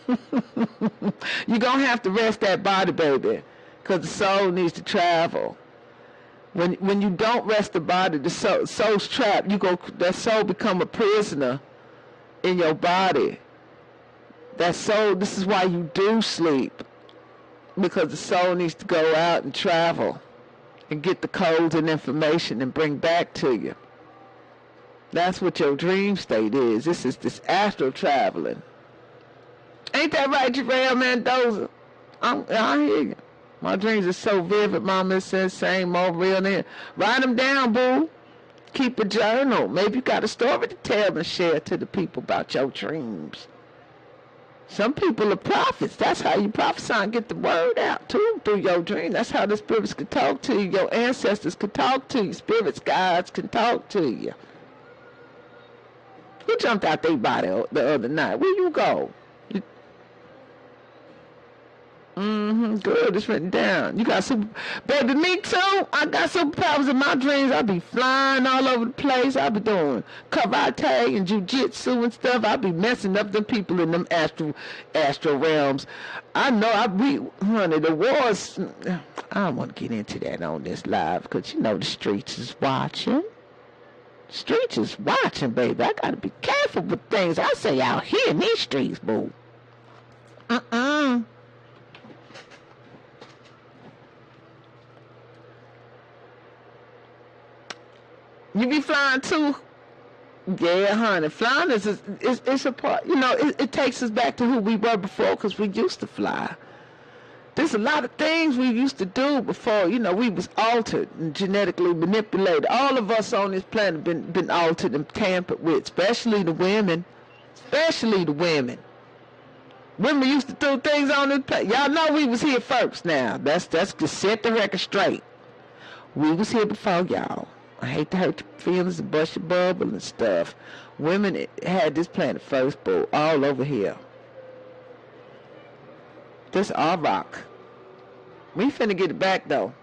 Speaker 1: You're going to have to rest that body, baby, because the soul needs to travel. When you don't rest the body, the soul's trapped. That soul become a prisoner in your body. That soul, this is why you do sleep, because the soul needs to go out and travel and get the codes and information and bring back to you. That's what your dream state is. This is this astral traveling. Ain't that right, Jarrell Mendoza? I hear you. My dreams are so vivid, Mama says, same more real than. Write them down, boo. Keep a journal. Maybe you got a story to tell and share to the people about your dreams. Some people are prophets. That's how you prophesy and get the word out to them through your dream. That's how the spirits can talk to you. Your ancestors can talk to you. Spirits, guides can talk to you. Who jumped out their body the other night? Where you go? Good, it's written down. You got super... Baby, me too. I got superpowers in my dreams. I be flying all over the place. I be doing karate and jujitsu and stuff. I be messing up them people in them astral realms. I know honey, the wars... I don't want to get into that on this live because, you know, the streets is watching. Streets is watching, baby. I gotta be careful with things I say out here in these streets, boo. You be flying too? Yeah, honey. Flying is a part, you know, it takes us back to who we were before because we used to fly. There's a lot of things we used to do before, you know, we was altered and genetically manipulated. All of us on this planet been altered and tampered with, especially the women. Especially the women. Women used to do things on this planet. Y'all know we was here first now. That's to set the record straight. We was here before y'all. I hate to hurt your feelings and bust your bubble and stuff. Women had this planet first, boo, all over here. This our rock. We finna get it back, though.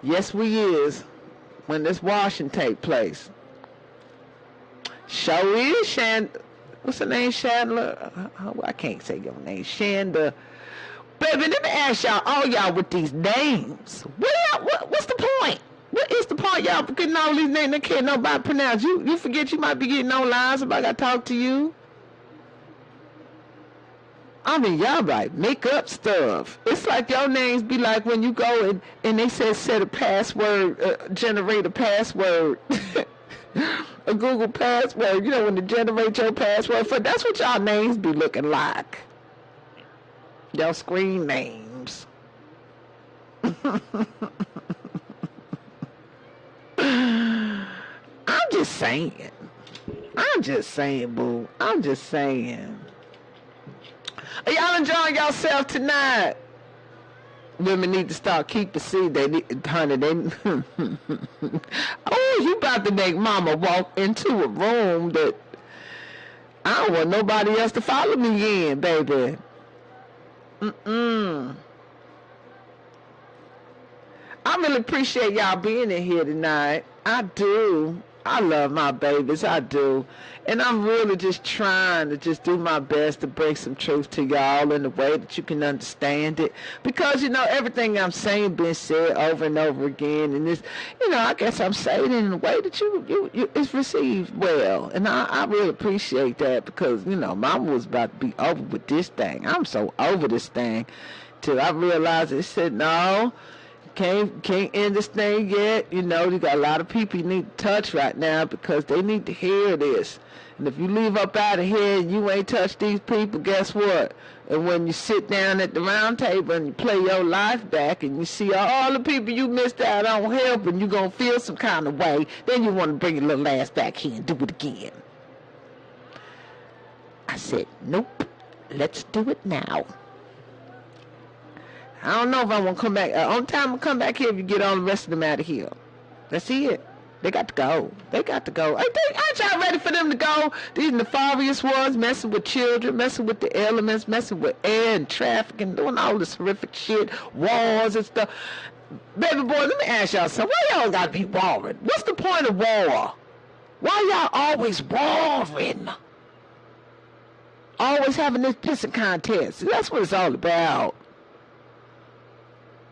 Speaker 1: Yes, we is. When this washing take place. Show is what's her name, Chandler? I can't say your name. Shanda. Baby, let me ask y'all, all y'all with these names. What's the point? What is the point, y'all, getting all these names that can't nobody pronounce? You forget you might be getting no lines if I got to talk to you. I mean, y'all like make up stuff. It's like your names be like when you go and they say set a password, generate a password, a Google password. You know, when they generate your password for, that's what y'all names be looking like. Y'all screen names. I'm just saying. I'm just saying, boo. I'm just saying. Are y'all enjoying yourself tonight? Women need to start keeping seed. They need, honey, they... Oh, you about to make mama walk into a room that I don't want nobody else to follow me in, baby. I really appreciate y'all being in here tonight. I do. I love my babies. I do. And I'm really just trying to just do my best to bring some truth to y'all in a way that you can understand it. Because, you know, everything I'm saying being said over and over again. And this, you know, I guess I'm saying it in a way that you it's received well. And I really appreciate that because, you know, mama was about to be over with this thing. I'm so over this thing till I realized it said, no. Can't end this thing yet. You know, you got a lot of people you need to touch right now because they need to hear this. And if you leave up out of here and you ain't touched these people, guess what? And when you sit down at the round table and you play your life back and you see all the people you missed out on helping, you're going to feel some kind of way. Then you want to bring your little ass back here and do it again. I said, nope, let's do it now. I don't know if I want to come back. On time to come back here if you get all the rest of them out of here. That's it. They got to go. They got to go. Aren't y'all ready for them to go? These nefarious ones messing with children, messing with the elements, messing with air and traffic and doing all this horrific shit, wars and stuff. Baby boy, let me ask y'all something. Why y'all got to be warring? What's the point of war? Why y'all always warring? Always having this pissing contest. That's what it's all about.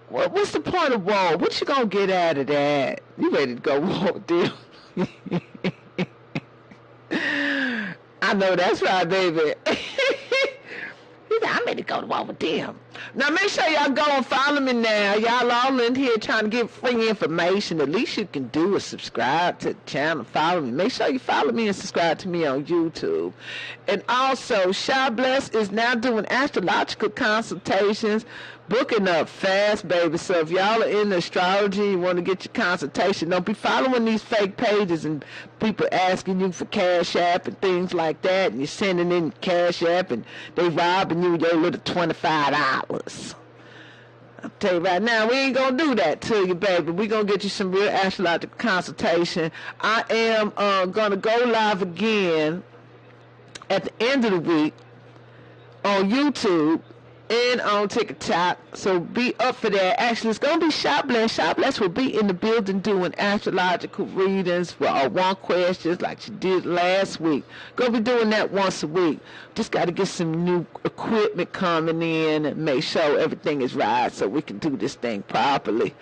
Speaker 1: What's the point of war? What you gonna get out of that? You ready to go war with them? I know that's right, baby. I'm ready to go to war with them. Now make sure y'all go and follow me now. Y'all all in here trying to get free information. The least you can do is subscribe to the channel, follow me. Make sure you follow me and subscribe to me on YouTube. And also, Shy Bless is now doing astrological consultations, booking up fast, baby. So if y'all are in astrology, you want to get your consultation, don't be following these fake pages and people asking you for Cash App and things like that, and you're sending in Cash App and they robbing you your little $25. I'll tell you right now, we ain't gonna do that to you, baby. We gonna get you some real astrological consultation. I am gonna go live again at the end of the week on YouTube and on TikTok, so be up for that. Actually, it's gonna be Shop Bless. Shop Bless will be in the building doing astrological readings for one questions like she did last week. Gonna be doing that once a week. Just got to get some new equipment coming in and make sure everything is right so we can do this thing properly.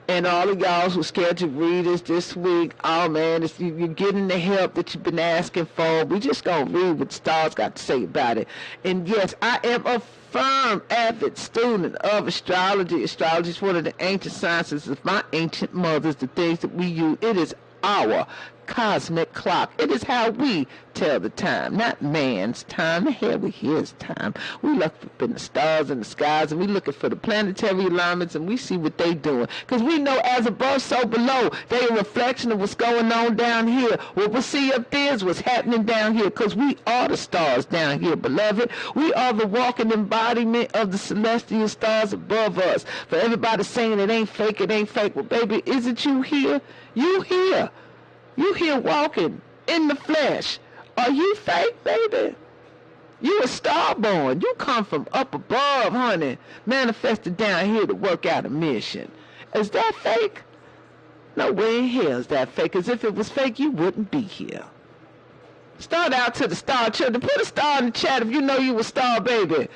Speaker 1: And all of y'all who scheduled readers this week, oh man, you're getting the help that you've been asking for. We just gonna read what the stars got to say about it. And yes, I am a firm, avid student of astrology. Astrology is one of the ancient sciences of my ancient mothers, the things that we use. It is our cosmic clock. It is how we tell the time, not man's time. The hell we his time. We look up in the stars and the skies, and we looking for the planetary alignments, and we see what they doing. Because we know as above, so below. They a reflection of what's going on down here. What we see up there is what's happening down here, because we are the stars down here, beloved. We are the walking embodiment of the celestial stars above us. For everybody saying it ain't fake, well, baby, isn't you here? You here. You here walking in the flesh. Are you fake, baby? You a starborn. You come from up above, honey, manifested down here to work out a mission. Is that fake? No way in hell is that fake. Because if it was fake, you wouldn't be here. Start out to the star children. Put a star in the chat if you know you a star, baby.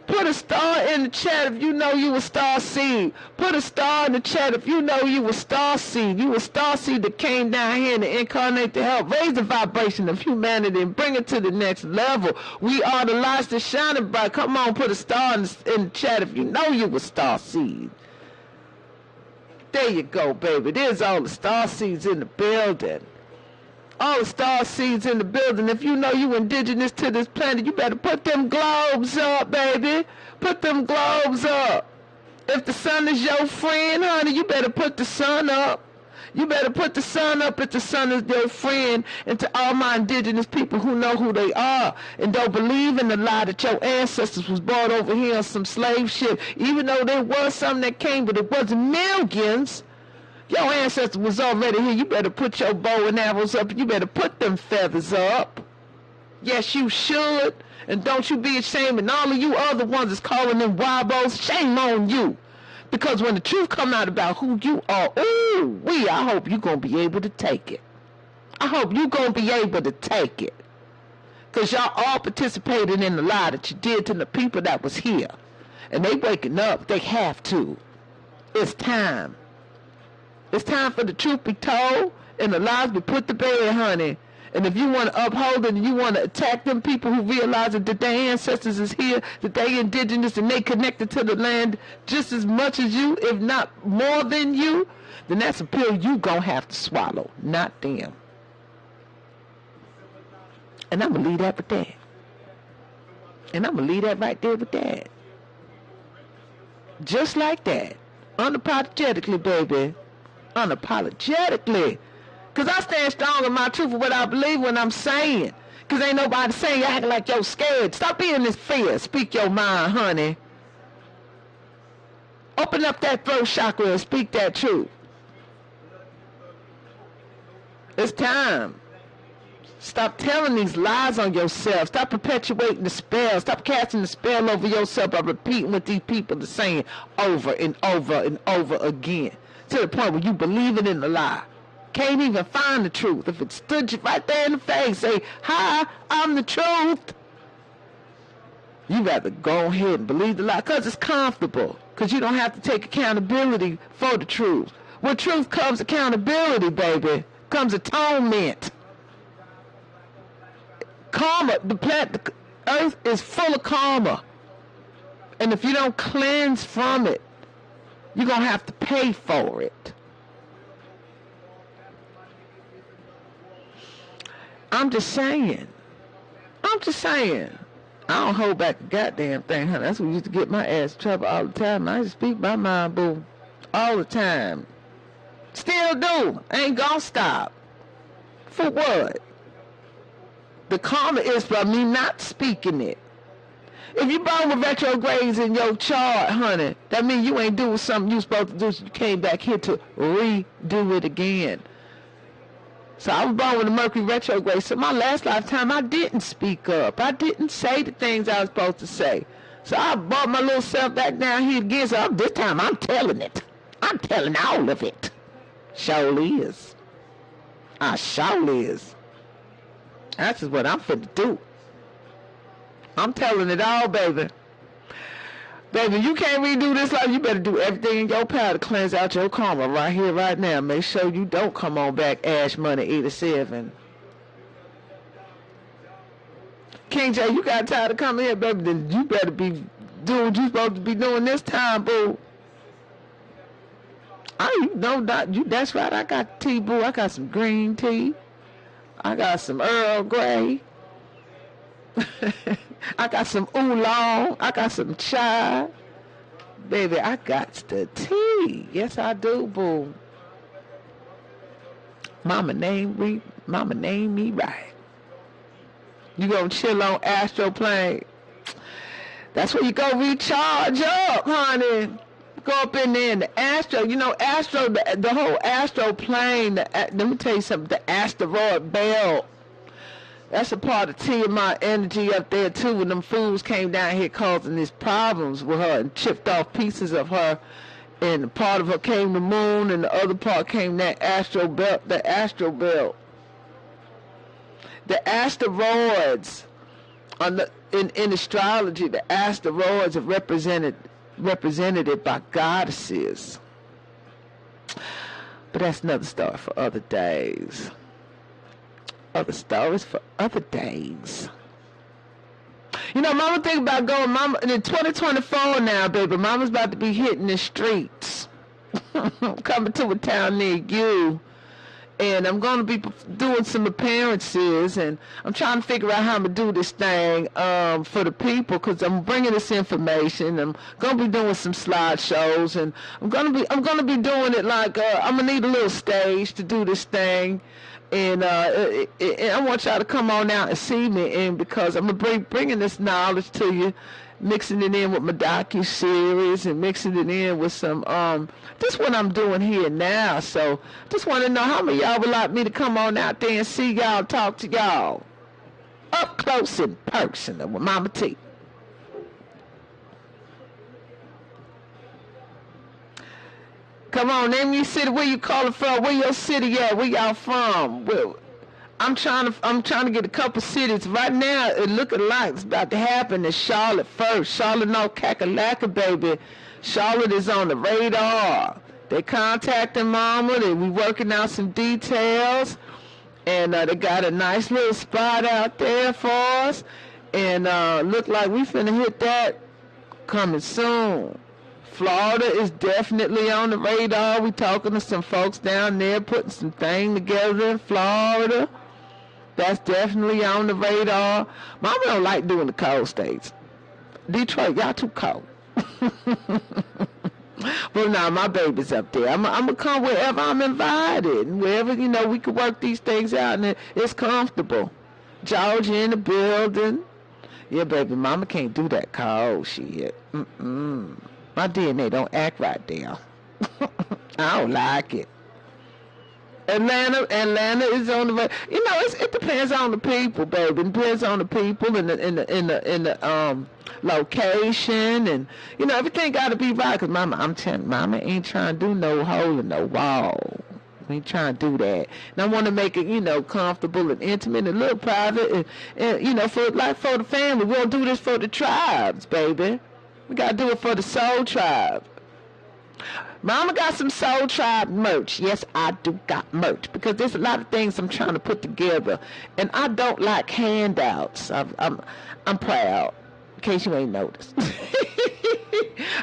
Speaker 1: Put a star in the chat if you know you a star seed. Put a star in the chat if you know you a star seed. You a star seed that came down here to incarnate to help raise the vibration of humanity and bring it to the next level. We are the lights that shining bright. Come on, put a star in the chat if you know you a star seed. There you go, baby. There's all the star seeds in the building. All the star seeds in the building. If you know you indigenous to this planet, you better put them globes up, baby. Put them globes up. If the sun is your friend, honey, you better put the sun up. You better put the sun up if the sun is your friend. And to all my indigenous people who know who they are and don't believe in the lie that your ancestors was brought over here on some slave ship, even though there was some that came, but it wasn't millions. Your ancestor was already here. You better put your bow and arrows up. You better put them feathers up. Yes, you should. And don't you be ashamed. And all of you other ones is calling them wabos. Shame on you. Because when the truth come out about who you are, I hope you're going to be able to take it. I hope you're going to be able to take it. Because y'all all participated in the lie that you did to the people that was here. And they waking up. They have to. It's time. It's time for the truth be told and the lies be put to bed, honey. And if you want to uphold it and you want to attack them people who realize that their ancestors is here, that they indigenous and they connected to the land just as much as you, if not more than you, then that's a pill you gonna have to swallow, not them. And I'm gonna leave that with that. And I'm gonna leave that right there with that. Just like that. Unapologetically, baby. Unapologetically. Because I stand strong in my truth of what I believe when I'm saying. Because ain't nobody saying you acting like you're scared. Stop being this fear. Speak your mind, honey. Open up that throat chakra and speak that truth. It's time. Stop telling these lies on yourself. Stop perpetuating the spell. Stop casting the spell over yourself by repeating what these people are saying over and over and over again. To the point where you believe it in the lie. Can't even find the truth. If it stood you right there in the face, say, hi, I'm the truth. You rather go ahead and believe the lie because it's comfortable. Because you don't have to take accountability for the truth. With truth comes accountability, baby. Comes atonement. Karma, the earth is full of karma. And if you don't cleanse from it, you're going to have to pay for it. I'm just saying. I don't hold back a goddamn thing, honey. That's what used to get my ass in trouble all the time. I just speak my mind, boo. All the time. Still do. Ain't gonna stop. For what? The karma is for me not speaking it. If you born with retrogrades in your chart, honey, that means you ain't doing something you supposed to do, so you came back here to redo it again. So I was born with a Mercury retrograde. So my last lifetime, I didn't speak up. I didn't say the things I was supposed to say. So I brought my little self back down here again. So this time I'm telling it. I'm telling all of it. Surely is. I surely is. That's just what I'm finna do. I'm telling it all, baby. Baby, you can't redo this life. You better do everything in your power to cleanse out your karma right here, right now. Make sure you don't come on back, Ash Money 87. King J, you got tired of coming here, baby. Then you better be doing what you supposed to be doing this time, boo. That's right. I got tea, boo. I got some green tea. I got some Earl Grey. I got some oolong. I got some chai. Baby, I got the tea. Yes, I do, boo. Mama named me right. You gonna chill on astro plane. That's where you go recharge up, honey. Go up in there in the astro. You know, astro, the whole astro plane, let me tell you something, the asteroid belt. That's a part of Tiamat energy up there, too, when them fools came down here causing these problems with her and chipped off pieces of her. And part of her came the moon, and the other part came that astro belt, the astro belt. The asteroids, in astrology, the asteroids are represented by goddesses. But that's another story for other days. Other stories for other days. You know, Mama think about going, Mama, in 2024 now, baby, Mama's about to be hitting the streets. Coming to a town near you. And I'm going to be doing some appearances, and I'm trying to figure out how I'm going to do this thing for the people, because I'm bringing this information. I'm going to be doing some slideshows, and I'm going to be doing it like I'm going to need a little stage to do this thing. And I want y'all to come on out and see me, and because I'm going to be bringing this knowledge to you, mixing it in with my docu-series and mixing it in with some, just what I'm doing here now. So just want to know how many of y'all would like me to come on out there and see y'all, talk to y'all up close and personal with MahMah Tea. Come on, name your city, where you calling from, where your city at, where y'all from. Well, I'm trying to get a couple cities. Right now, it looking like it's about to happen in Charlotte first. Charlotte, North Carolina, baby. Charlotte is on the radar. They contacting Mama. We working out some details. And they got a nice little spot out there for us. And look like we finna hit that coming soon. Florida is definitely on the radar. We talking to some folks down there, putting some things together in Florida. That's definitely on the radar. Mama don't like doing the cold states. Detroit, y'all too cold. But now my baby's up there. I'm gonna come wherever I'm invited, and wherever, you know, we can work these things out and it's comfortable. Georgia in the building. Yeah, baby, Mama can't do that cold shit. My DNA don't act right there. I don't like it. Atlanta is on the way. You know, it depends on the people, baby. It depends on the people and the location, and you know, everything got to be right. Cause I'm telling Mama ain't trying to do no hole in no wall. We ain't trying to do that. And I want to make it, you know, comfortable and intimate and a little private, and you know, for the family. We don't do this for the tribes, baby. We gotta do it for the Soul Tribe. Mama got some Soul Tribe merch. Yes, I do got merch, because there's a lot of things I'm trying to put together, and I don't like handouts. I'm proud, in case you ain't noticed.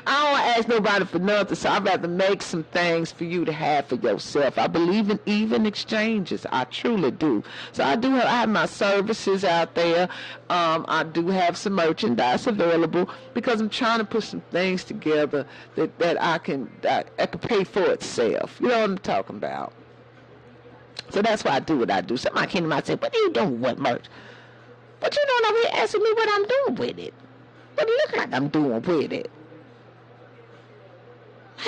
Speaker 1: I don't ask nobody for nothing, so I'd rather make some things for you to have for yourself. I believe in even exchanges. I truly do. So I have my services out there. I do have some merchandise available, because I'm trying to put some things together that I can pay for itself. You know what I'm talking about? So that's why I do what I do. Somebody came to me and said, "What are you doing with merch?" But you don't know, he asking me what I'm doing with it. What it look like I'm doing with it.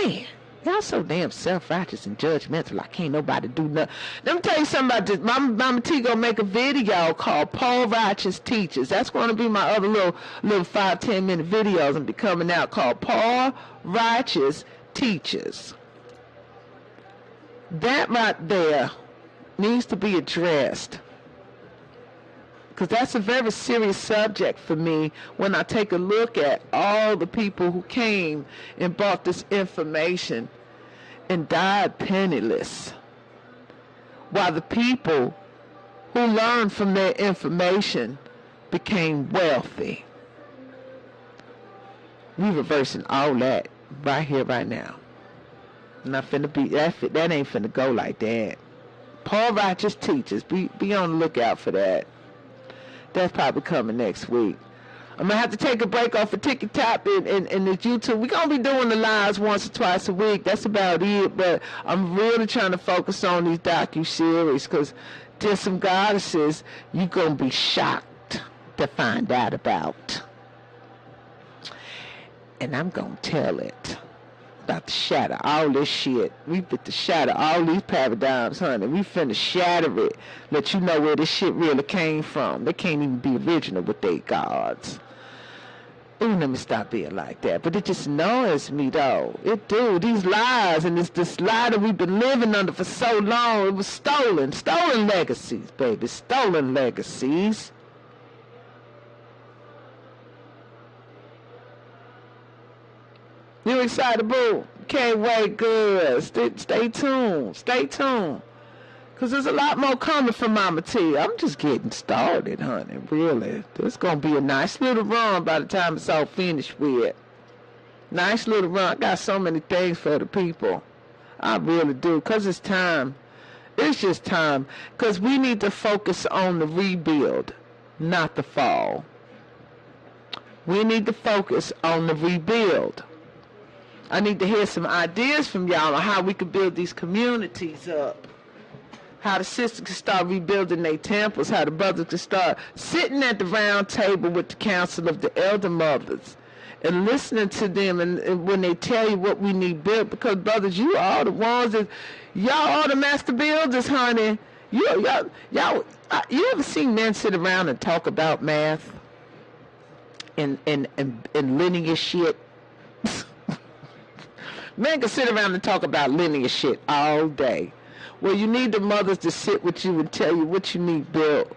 Speaker 1: Man, y'all so damn self-righteous and judgmental. Like ain't nobody do nothing. Let me tell you something about this. MahMah Tea gonna make a video called Paul Righteous Teachers. That's gonna be my other little 5-10 minute videos and be coming out, called Paul Righteous Teachers. That right there needs to be addressed, because that's a very serious subject for me when I take a look at all the people who came and bought this information and died penniless, while the people who learned from their information became wealthy. We reversing all that right here, right now. Not finna be that ain't finna go like that. Paul Righteous Teachers, be on the lookout for that. That's probably coming next week. I'm going to have to take a break off of TikTok and the YouTube. We're going to be doing the lives once or twice a week. That's about it. But I'm really trying to focus on these docu-series, because there's some goddesses you're going to be shocked to find out about. And I'm going to tell it. About to shatter all this shit. We fit to shatter all these paradigms, honey. We finna shatter it. Let you know where this shit really came from. They can't even be original with their gods. Ooh, let me stop being like that. But it just annoys me, though. It do. These lies, and this lie that we've been living under for so long, it was stolen. Stolen legacies, baby. Stolen legacies. You excited, boo? Can't wait. Good. Stay tuned. Stay tuned. Because there's a lot more coming from MahMah Tea. I'm just getting started, honey. Really. This going to be a nice little run by the time it's all finished with. Nice little run. I got so many things for the people. I really do. Because it's time. It's just time. Because we need to focus on the rebuild, not the fall. We need to focus on the rebuild. I need to hear some ideas from y'all on how we can build these communities up. How the sisters can start rebuilding their temples. How the brothers can start sitting at the round table with the council of the elder mothers and listening to them and when they tell you what we need built. Because, brothers, you are the ones that, y'all are the master builders, honey. You ever seen men sit around and talk about math and linear shit? Men can sit around and talk about linear shit all day. Well, you need the mothers to sit with you and tell you what you need built.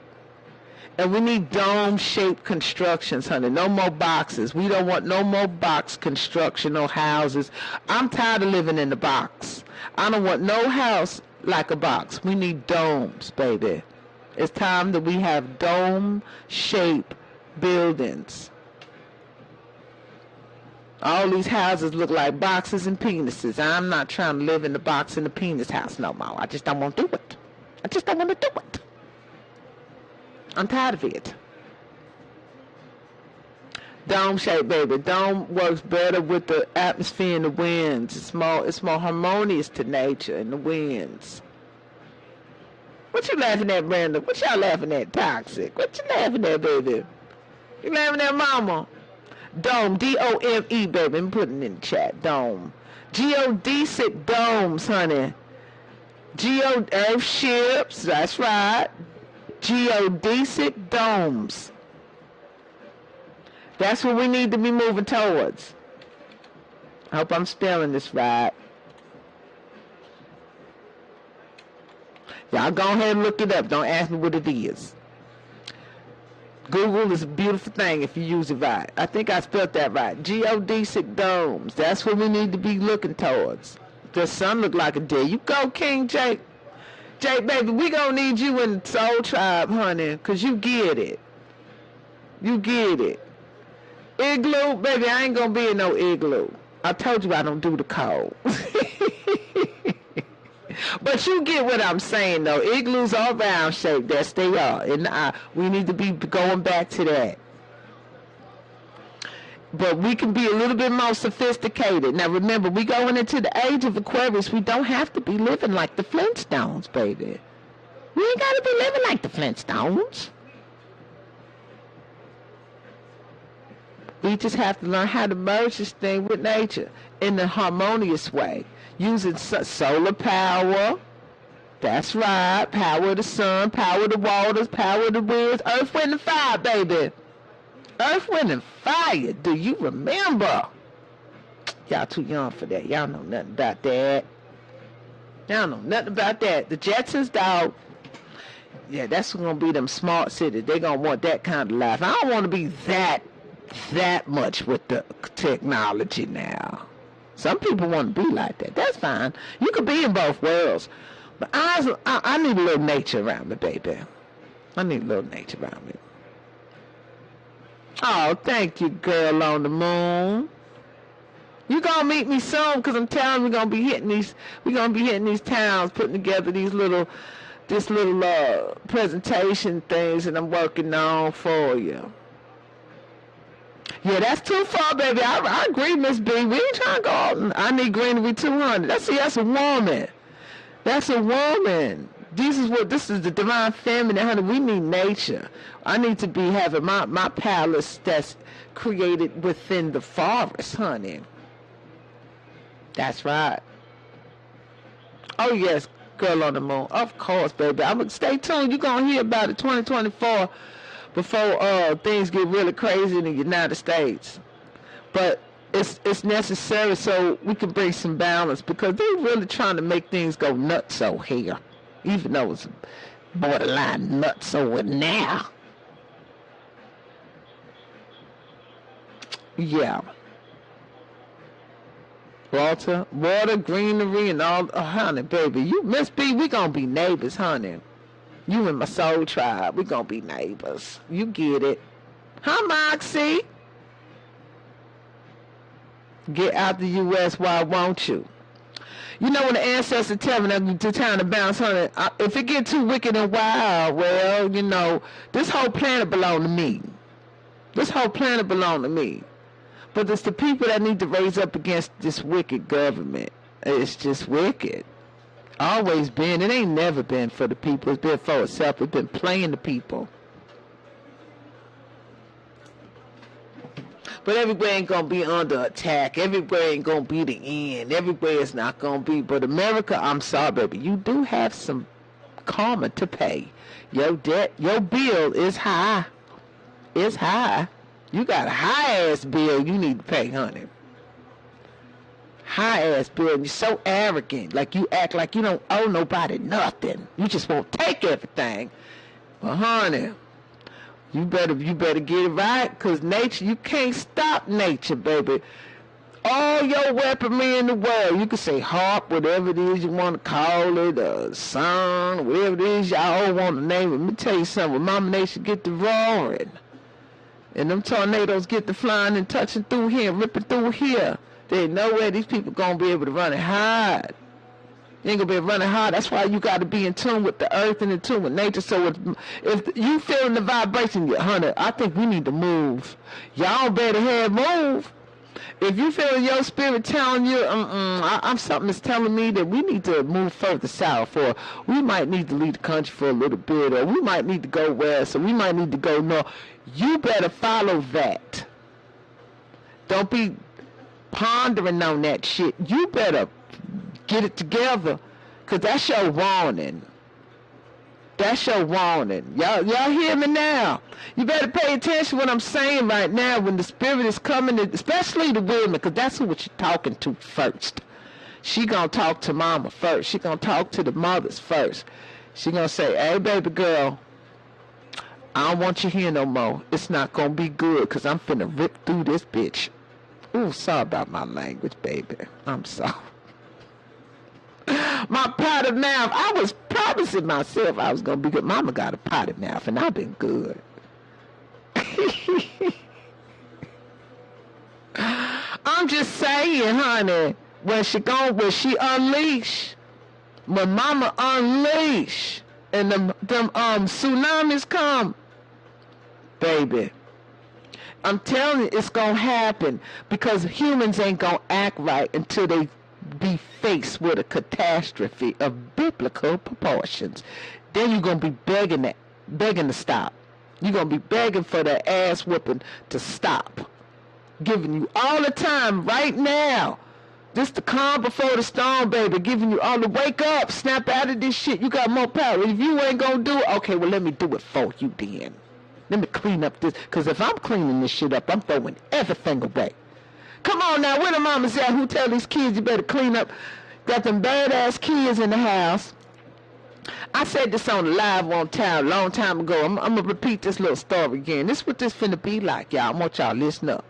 Speaker 1: And we need dome-shaped constructions, honey. No more boxes. We don't want no more box construction or houses. I'm tired of living in the box. I don't want no house like a box. We need domes, baby. It's time that we have dome-shaped buildings. All these houses look like boxes and penises. I'm not trying to live in the box and the penis house no more. I just don't want to do it. I just don't want to do it. I'm tired of it. Dome shape, baby. Dome works better with the atmosphere and the winds. It's more harmonious to nature and the winds. What you laughing at, Brenda? What y'all laughing at, Toxic? What you laughing at, baby? You laughing at mama? Dome, D-O-M-E, baby. I'm putting it in the chat. Dome. Geodesic domes, honey. Earth ships, that's right. Geodesic domes. That's what we need to be moving towards. I hope I'm spelling this right. Y'all go ahead and look it up. Don't ask me what it is. Google is a beautiful thing if you use it right. I think I spelled that right. Geodesic domes. That's what we need to be looking towards. The sun look like a day. You go, King Jake. Jake, baby, we gonna need you in the Soul Tribe, honey, because you get it. You get it. Igloo, baby, I ain't gonna be in no igloo. I told you I don't do the cold. But you get what I'm saying, though. Igloos are round shaped. Yes, they are. And we need to be going back to that. But we can be a little bit more sophisticated. Now, remember, we going into the age of Aquarius. We don't have to be living like the Flintstones, baby. We ain't got to be living like the Flintstones. We just have to learn how to merge this thing with nature in a harmonious way. Using solar power. That's right. Power of the sun, power of the waters, power of the winds. Earth, wind, and fire, baby. Earth, wind, and fire. Do you remember? Y'all too young for that. Y'all know nothing about that. Y'all know nothing about that. The Jetsons, dog. Yeah, that's going to be them smart cities. They're going to want that kind of life. I don't want to be that much with the technology now. Some people want to be like that. That's fine. You could be in both worlds. But I need a little nature around me, baby. I need a little nature around me. Oh, thank you, girl on the moon. You gonna meet me soon, because I'm telling you, we're gonna be hitting these towns, putting together this little presentation things that I'm working on for you. Yeah, that's too far, baby. I agree, Miss B. We ain't trying to go out. I need greenery 200. That's a woman. That's a woman. This is the divine feminine, honey. We need nature. I need to be having my palace that's created within the forest, honey. That's right. Oh, yes, girl on the moon. Of course, baby. Stay tuned. You're going to hear about it 2024 before things get really crazy in the United States. But it's necessary so we can bring some balance, because they're really trying to make things go nuts over here, even though it's borderline nuts over now. Yeah. water, greenery, and all. Oh, honey, baby, you Miss B, we gonna be neighbors, honey. You and my soul tribe, we gonna be neighbors. You get it. Huh, Moxie? Get out the U.S. Why won't you? You know when the ancestors tell me that to time to bounce, honey, if it get too wicked and wild, well, you know, this whole planet belong to me. This whole planet belong to me. But it's the people that need to raise up against this wicked government. It's just wicked. Always been. It ain't never been for the people. It's been for itself. It's been playing the people. But everywhere ain't gonna be under attack. Everywhere ain't gonna be the end. Everywhere it's not gonna be. But America, I'm sorry, baby, you do have some karma to pay. Your debt, your bill is high. It's high. You got a high-ass bill you need to pay, honey. High-ass bill. And you're so arrogant. Like you act like you don't owe nobody nothing. You just won't take everything. But, honey, you better get it right. Because nature, you can't stop nature, baby. All your weaponry in the world. You can say harp, whatever it is you want to call it, sun, whatever it is y'all want to name it. Let me tell you something. When Mama Nation get to roaring, and them tornadoes get to flying and touching through here, ripping through here, there ain't no way these people gonna be able to run and hide. You ain't gonna be able to run and hide. That's why you gotta be in tune with the earth and in tune with nature. So if you feeling the vibration, honey, I think we need to move. Y'all better have move. If you feel your spirit telling you, I'm something that's telling me that we need to move further south, or we might need to leave the country for a little bit, or we might need to go west, or we might need to go north. You better follow that. Don't be pondering on that shit. You better get it together, because that's your warning. That's your warning. Y'all hear me now? You better pay attention to what I'm saying right now when the spirit is coming, especially the women, because that's who she's talking to first. She gonna talk to mama first. She gonna talk to the mothers first. She gonna say, hey, baby girl, I don't want you here no more. It's not gonna be good, because I'm finna rip through this bitch. Ooh, sorry about my language, baby. I'm sorry. My potty mouth, I was promising myself I was going to be good. Mama got a potty mouth, and I've been good. I'm just saying, honey, when she unleash, when Mama unleash, and them tsunamis come, baby, I'm telling you, it's going to happen, because humans ain't going to act right until they be faced with a catastrophe of biblical proportions. Then you're going to be begging to stop. You're going to be begging for the ass whooping to stop. Giving you all the time right now. This the calm before the storm, baby. Giving you all the wake up, snap out of this shit. You got more power. If you ain't going to do it, okay, well, let me do it for you then. Let me clean up this. Because if I'm cleaning this shit up, I'm throwing everything away. Come on now, where the mamas at who tell these kids you better clean up? Got them badass kids in the house. I said this on the live one time, long time ago. I'm going to repeat this little story again. This is what this finna be like, y'all. I want y'all to listen up.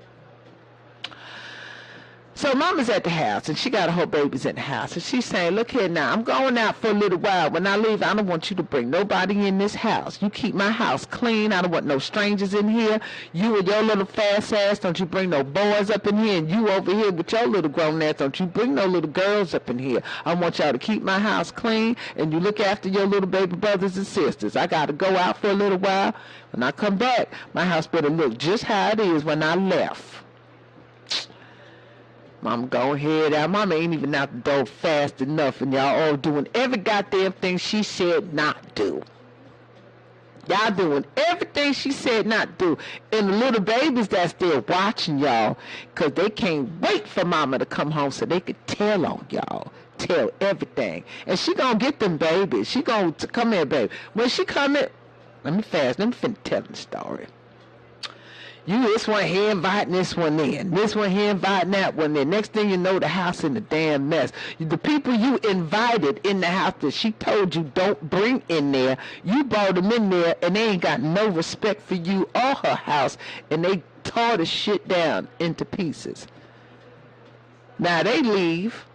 Speaker 1: So mama's at the house, and she got her babies in the house, and she's saying, look here now, I'm going out for a little while. When I leave, I don't want you to bring nobody in this house. You keep my house clean. I don't want no strangers in here. You and your little fast ass, don't you bring no boys up in here, and you over here with your little grown ass, don't you bring no little girls up in here. I want y'all to keep my house clean, and you look after your little baby brothers and sisters. I got to go out for a little while. When I come back, my house better look just how it is when I left. Mama go ahead out. Mama ain't even out the door fast enough, and y'all all doing every goddamn thing she said not do. Y'all doing everything she said not do. And the little babies that's there watching y'all, because they can't wait for mama to come home so they could tell on y'all. Tell everything. And she gonna get them babies. She gonna come here, baby. When she come in, let me finna tell the story. You this one here inviting this one in. This one here inviting that one in. Next thing you know, the house in a damn mess. The people you invited in the house that she told you don't bring in there, you brought them in there, and they ain't got no respect for you or her house, and they tore the shit down into pieces. Now they leave,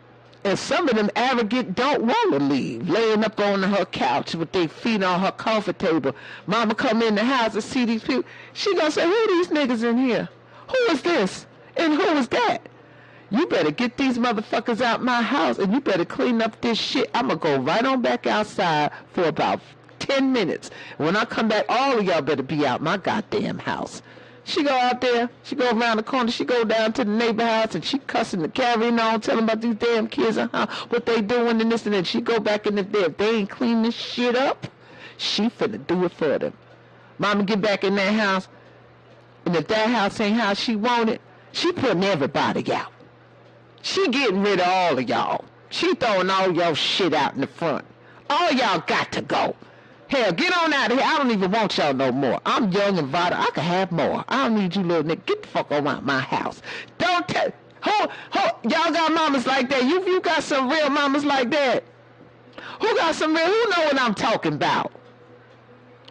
Speaker 1: and some of them arrogant don't want to leave, laying up on her couch with their feet on her coffee table. Mama come in the house and see these people. She gonna say, who these niggas in here? Who is this? And who is that? You better get these motherfuckers out my house, and you better clean up this shit. I'm gonna go right on back outside for about 10 minutes. When I come back, all of y'all better be out my goddamn house. She go out there, she go around the corner, she go down to the neighbor house, and she cussing the carrying on, telling about these damn kids and how, what they doing and this and that. She go back in there. If they ain't clean this shit up, she finna do it for them. Mama get back in that house, and if that house ain't how she want it, she putting everybody out. She getting rid of all of y'all. She throwing all y'all shit out in the front. All y'all got to go. Hell, get on out of here. I don't even want y'all no more. I'm young and vital. I can have more. I don't need you little nigga. Get the fuck around my house. Don't tell. Y'all got mamas like that. You got some real mamas like that. Who got some real? Who know what I'm talking about?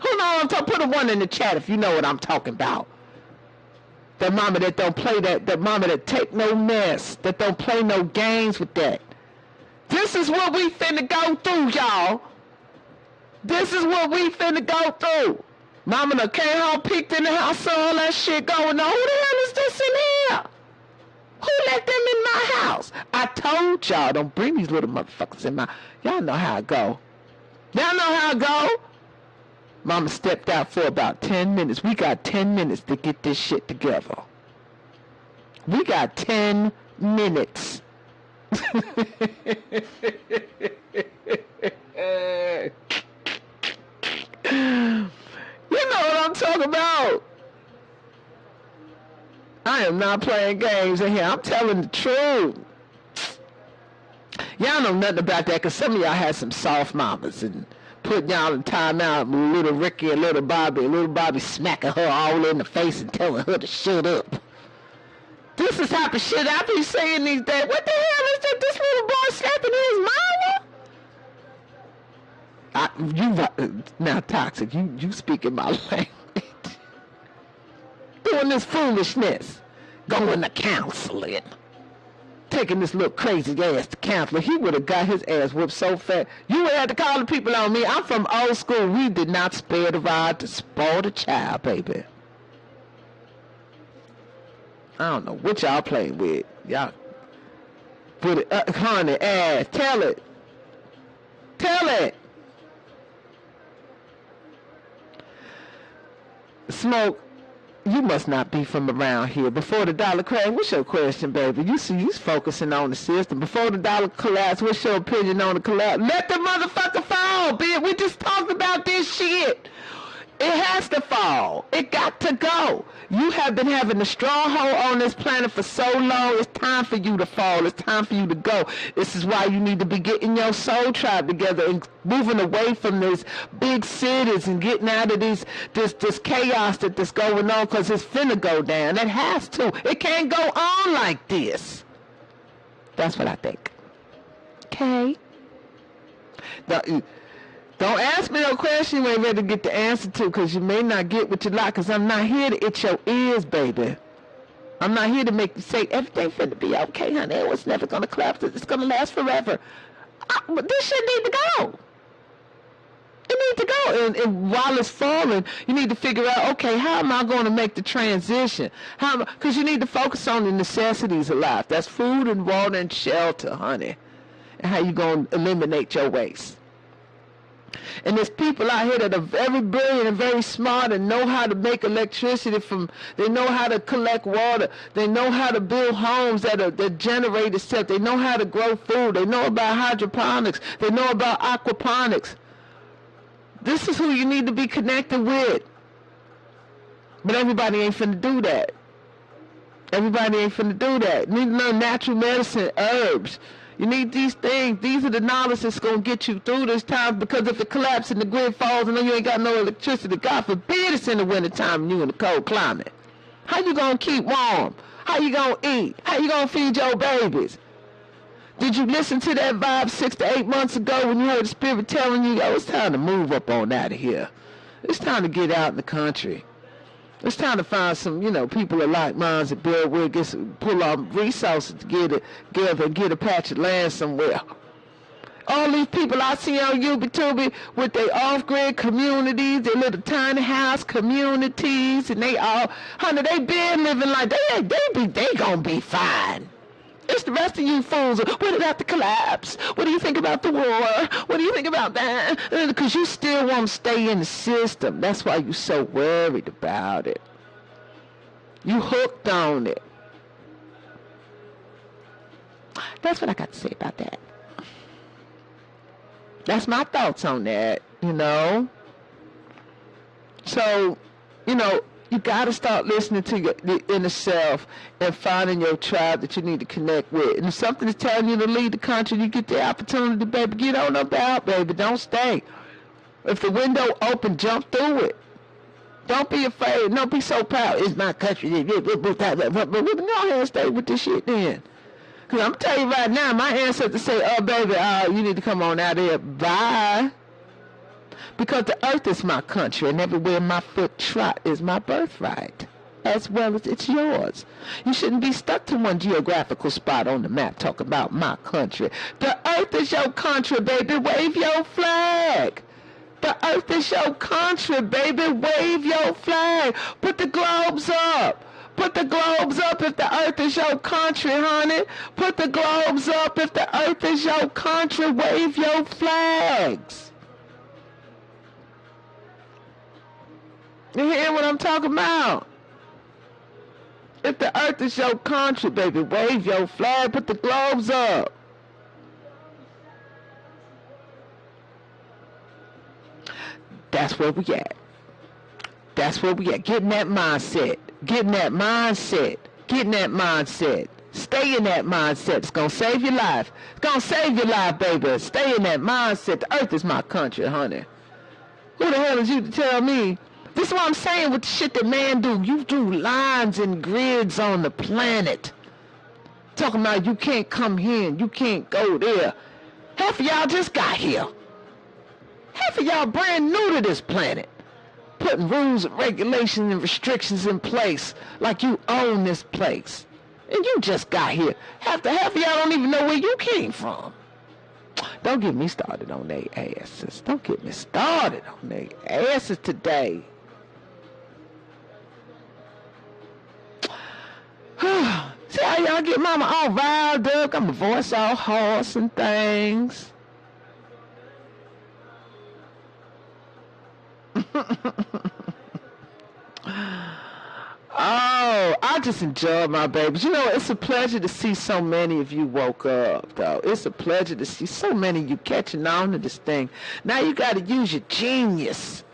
Speaker 1: Who know what I'm talking? Put a one in the chat if you know what I'm talking about. That mama that don't play that mama that take no mess, that don't play no games with that. This is what we finna go through, y'all. This is what we finna go through. Mama done came home, peeked in the house, saw all that shit going on. Who the hell is this in here? Who let them in my house? I told y'all, don't bring these little motherfuckers in my... Y'all know how it go. Y'all know how it go. Mama stepped out for about 10 minutes. We got 10 minutes to get this shit together. We got 10 minutes. You know what I'm talking about. I am not playing games in here. I'm telling the truth. Y'all know nothing about that because some of y'all had some soft mamas and putting y'all in timeout with little Ricky and little Bobby smacking her all in the face and telling her to shut up. This is the type of shit I be saying these days. What the hell is that? This little boy slapping his mama? Now, Toxic, you speaking my language. Doing this foolishness. Going to counseling. Taking this little crazy ass to counseling. He would have got his ass whooped so fast. You would have to call the people on me. I'm from old school. We did not spare the rod to spoil the child, baby. I don't know what y'all playing with. Y'all put it up, honey, ass. Tell it. Tell it. Smoke, you must not be from around here. Before the dollar crash, what's your question, baby? You see, you's focusing on the system. Before the dollar collapse, what's your opinion on the collapse? Let the motherfucker fall, bitch. We just talked about this shit. It has to fall. It got to go. You have been having a stronghold on this planet for so long. It's time for you to fall. It's time for you to go. This is why you need to be getting your soul tribe together and moving away from these big cities and getting out of this chaos that's going on, because it's finna go down. It has to. It can't go on like this. That's what I think. Okay? Don't ask me no question you ain't ready to get the answer to, because you may not get what you like, because I'm not here to itch your ears, baby. I'm not here to make you say everything finna be okay, honey. It was never going to collapse. It's going to last forever. But this shit need to go. It need to go. And while it's falling, you need to figure out, okay, how am I going to make the transition? Because you need to focus on the necessities of life. That's food and water and shelter, honey. And how you going to eliminate your waste. And there's people out here that are very brilliant and very smart and know how to make electricity they know how to collect water. They know how to build homes that generate itself. They know how to grow food. They know about hydroponics. They know about aquaponics. This is who you need to be connected with. But everybody ain't finna do that. Everybody ain't finna do that. You need to learn natural medicine, herbs. You need these things. These are the knowledge that's going to get you through this time, because if it collapses and the grid falls and then you ain't got no electricity, God forbid it's in the wintertime and you in a cold climate. How you going to keep warm? How you going to eat? How you going to feed your babies? Did you listen to that vibe 6 to 8 months ago when you heard the spirit telling you, yo, it's time to move up on out of here. It's time to get out in the country. It's time to find some, people of like minds that build with, pull our resources together and get a patch of land somewhere. All these people I see on YouTube with their off-grid communities, their little tiny house communities, and they all, honey, they been living like they gonna be fine. It's the rest of you fools. What about the collapse? What do you think about the war? What do you think about that? Because you still want to stay in the system. That's why you're so worried about it. You hooked on it. That's what I got to say about that. That's my thoughts on that, So, you got to start listening to your inner self and finding your tribe that you need to connect with. And if something is telling you to leave the country, you get the opportunity, baby, get on up out, baby. Don't stay. If the window open, jump through it. Don't be afraid. Don't be so proud. It's my country. But we can go ahead and stay with this shit then. Because I'm telling you right now, my ancestors say, oh, baby, you need to come on out here. Bye. Because the earth is my country, and everywhere my foot trot is my birthright, as well as it's yours. You shouldn't be stuck to one geographical spot on the map talking about my country. The earth is your country, baby. Wave your flag. The earth is your country, baby. Wave your flag. Put the globes up. Put the globes up if the earth is your country, honey. Put the globes up if the earth is your country. Wave your flags. You hear what I'm talking about? If the earth is your country, baby, wave your flag, put the globes up. That's where we at. That's where we at. Getting that mindset. Getting that mindset. Getting that mindset. Stay in that mindset. It's going to save your life. It's going to save your life, baby. Stay in that mindset. The earth is my country, honey. Who the hell is you to tell me? This is what I'm saying with the shit that man do. You do lines and grids on the planet. Talking about you can't come here and you can't go there. Half of y'all just got here. Half of y'all brand new to this planet. Putting rules and regulations and restrictions in place like you own this place. And you just got here. Half of y'all don't even know where you came from. Don't get me started on their asses. Don't get me started on their asses today. See how y'all get mama all riled up? I'm a voice all hoarse and things. Oh, I just enjoy my babies. It's a pleasure to see so many of you woke up, though. It's a pleasure to see so many of you catching on to this thing. Now you got to use your genius.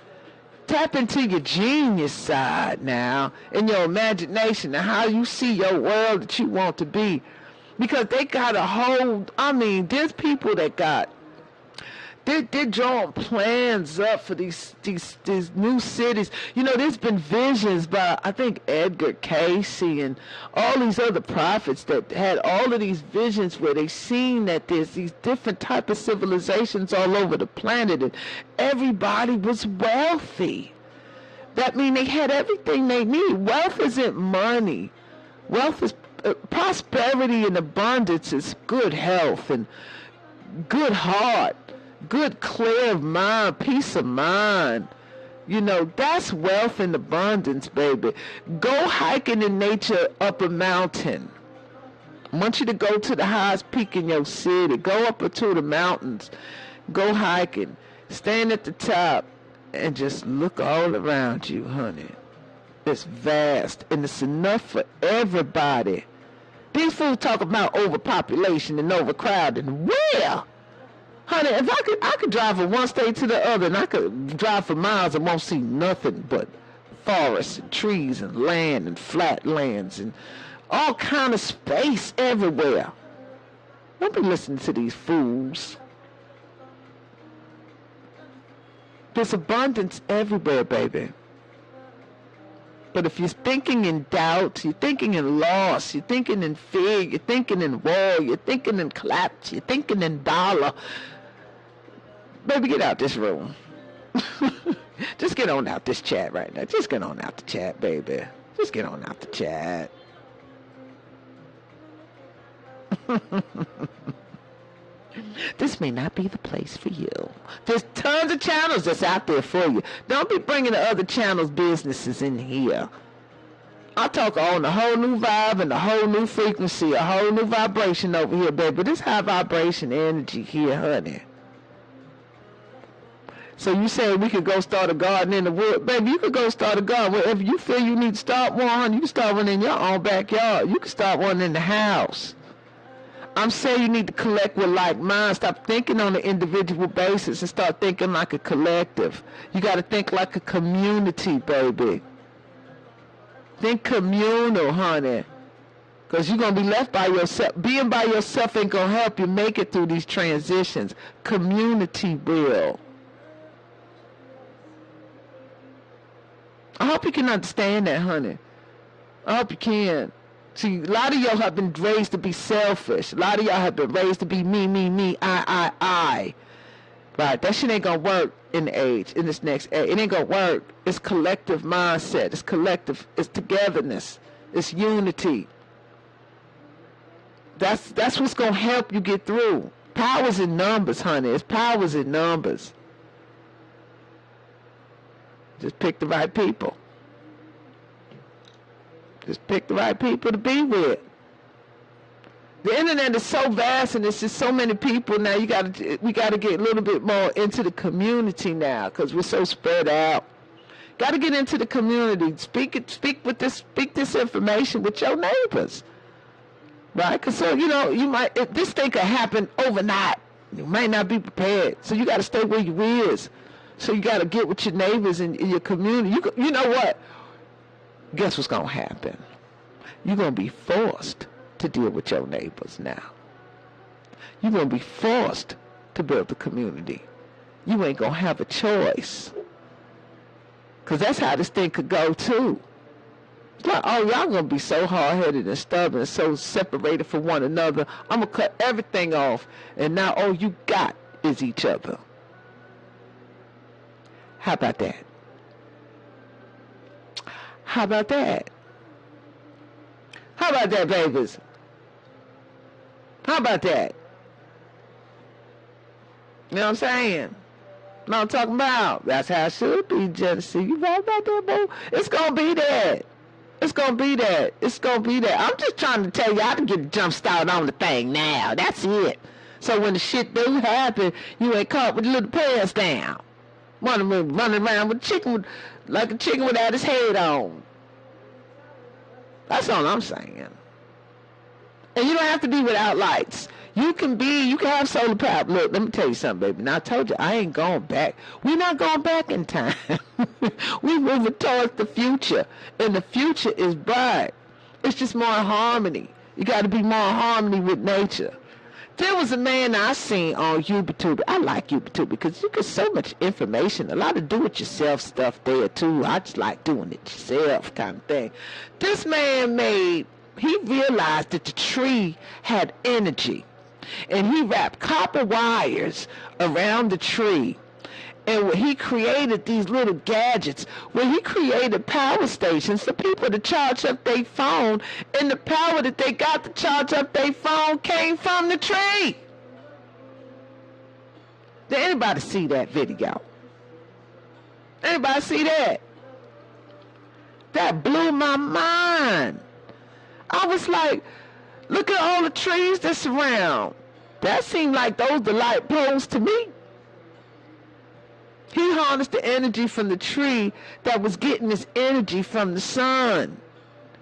Speaker 1: Tap into your genius side now, in your imagination and how you see your world that you want to be. Because they got a whole, there's people that got, they're drawing plans up for these new cities. There's been visions by, I think, Edgar Cayce and all these other prophets that had all of these visions where they seen that there's these different type of civilizations all over the planet and everybody was wealthy. That means they had everything they need. Wealth isn't money. Wealth is prosperity and abundance is good health and good heart. Good, clear mind, peace of mind. That's wealth and abundance, baby. Go hiking in nature up a mountain. I want you to go to the highest peak in your city. Go up to the mountains. Go hiking. Stand at the top and just look all around you, honey. It's vast and it's enough for everybody. These fools talk about overpopulation and overcrowding. Where? Honey, if I could drive from one state to the other and I could drive for miles and won't see nothing but forests and trees and land and flat lands and all kind of space everywhere. Don't be listening to these fools. There's abundance everywhere, baby. But if you're thinking in doubt, you're thinking in loss, you're thinking in fear, you're thinking in war, you're thinking in collapse, you're thinking in dollar, baby, get out this room. Just get on out this chat right now. Just get on out the chat, baby. Just get on out the chat. This may not be the place for you. There's tons of channels that's out there for you. Don't be bringing the other channels' businesses in here. I talk on a whole new vibe and a whole new frequency, a whole new vibration over here, baby. This high vibration energy here, honey. So you say we could go start a garden in the wood. Baby, you could go start a garden. If you feel you need to start one, honey, you can start one in your own backyard. You can start one in the house. I'm saying you need to collect with like mind. Stop thinking on an individual basis and start thinking like a collective. You got to think like a community, baby. Think communal, honey. Because you're going to be left by yourself. Being by yourself ain't going to help you make it through these transitions. Community will. I hope you can understand that, honey. I hope you can. See, a lot of y'all have been raised to be selfish. A lot of y'all have been raised to be me, I. Right, that shit ain't gonna work in the age, in this next age. It ain't gonna work. It's collective mindset. It's collective. It's togetherness. It's unity. That's what's gonna help you get through. Power's in numbers, honey. It's powers in numbers. Just pick the right people. Just pick the right people to be with. The internet is so vast and there's just so many people now. We got to get a little bit more into the community now because we're so spread out. Got to get into the community. Speak this information with your neighbors, right? Because so you might this thing could happen overnight. You might not be prepared, so you got to stay where you is. So you got to get with your neighbors in your community. You know what? Guess what's gonna happen? You're gonna be forced to deal with your neighbors now. You're going to be forced to build the community. You ain't going to have a choice. Because that's how this thing could go, too. It's like, oh, y'all going to be so hard-headed and stubborn and so separated from one another. I'm going to cut everything off, and now all you got is each other. How about that? How about that? How about that, babies? How about that? You know what I'm saying? You know what I'm talking about? That's how it should be, Genesee. You right about that, boo? It's going to be that. It's going to be that. It's going to be that. I'm just trying to tell y'all to get a jump start on the thing now. That's it. So when the shit do happen, you ain't caught with your little pants down. Running around with like a chicken without his head on. That's all I'm saying. And you don't have to be without lights. You can have solar power. Look, let me tell you something, baby. Now, I told you, I ain't going back. We're not going back in time. We're moving towards the future. And the future is bright. It's just more harmony. You got to be more harmony with nature. There was a man I seen on YouTube. I like YouTube because you get so much information. A lot of do-it-yourself stuff there, too. I just like doing it yourself kind of thing. This man he realized that the tree had energy. And he wrapped copper wires around the tree. And he created these little gadgets where he created power stations for people to charge up their phone. And the power that they got to charge up their phone came from the tree. Did anybody see that video? Anybody see that? That blew my mind. I was like, look at all the trees that's around. That seemed like those the light poles to me. He harnessed the energy from the tree that was getting his energy from the sun.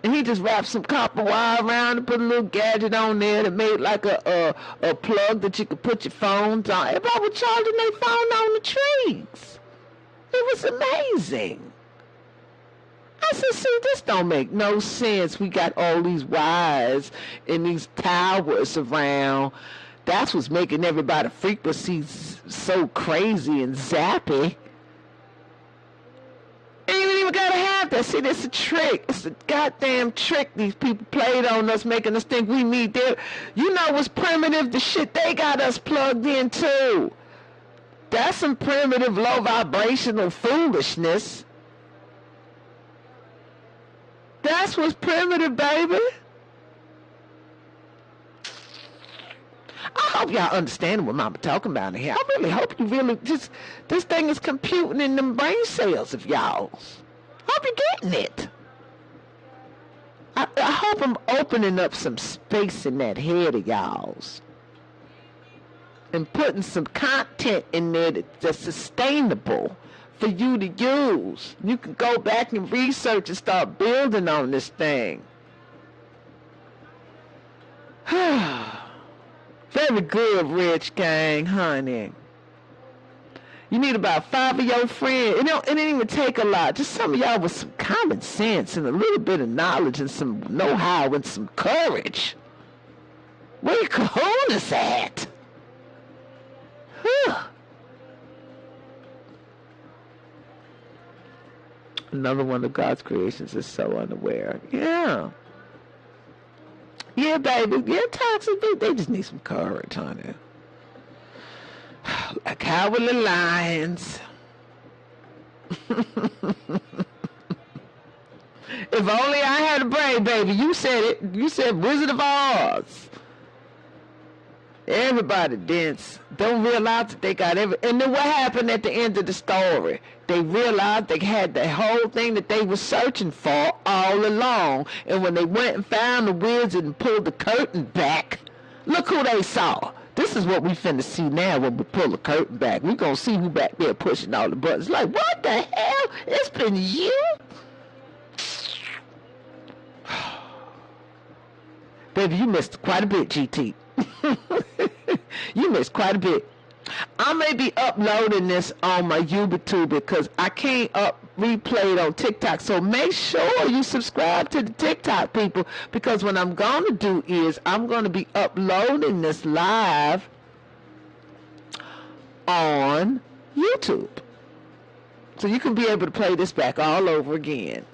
Speaker 1: And he just wrapped some copper wire around and put a little gadget on there that made like a plug that you could put your phones on. Everybody was charging their phone on the trees. It was amazing. I said, see, this don't make no sense. We got all these wires and these towers around. That's what's making everybody's frequencies so crazy and zappy. And you ain't even gotta have that. See, that's a trick. It's a goddamn trick these people played on us, making us think we need them. You know what's primitive? The shit they got us plugged into. That's some primitive, low vibrational foolishness. That's what's primitive, baby. I hope y'all understand what I'm talking about in here. I really hope you really just, this thing is computing in them brain cells of y'all. Hope you're getting it. I hope I'm opening up some space in that head of y'all's and putting some content in there that's sustainable for you to use. You can go back and research and start building on this thing. Very good, Rich Gang, honey. You need about 5 of your friends. It didn't even take a lot. Just some of y'all with some common sense and a little bit of knowledge and some know-how and some courage. Where your cojones at? Another one of God's creations is so unaware. Yeah. Yeah, baby. Yeah, toxic. They just need some courage, honey. Like cowardly lions. If only I had a brain, baby. You said it. You said Wizard of Oz. Everybody dense. Don't realize that they got every. And then what happened at the end of the story? They realized they had the whole thing that they were searching for all along. And when they went and found the wizard and pulled the curtain back, look who they saw. This is what we finna see now when we pull the curtain back. We gonna see who back there pushing all the buttons. Like, what the hell? It's been you? Baby, you missed quite a bit, GT. You missed quite a bit. I may be uploading this on my YouTube because I can't replay it on TikTok. So make sure you subscribe to the TikTok people, because what I'm going to do is I'm going to be uploading this live on YouTube. So you can be able to play this back all over again.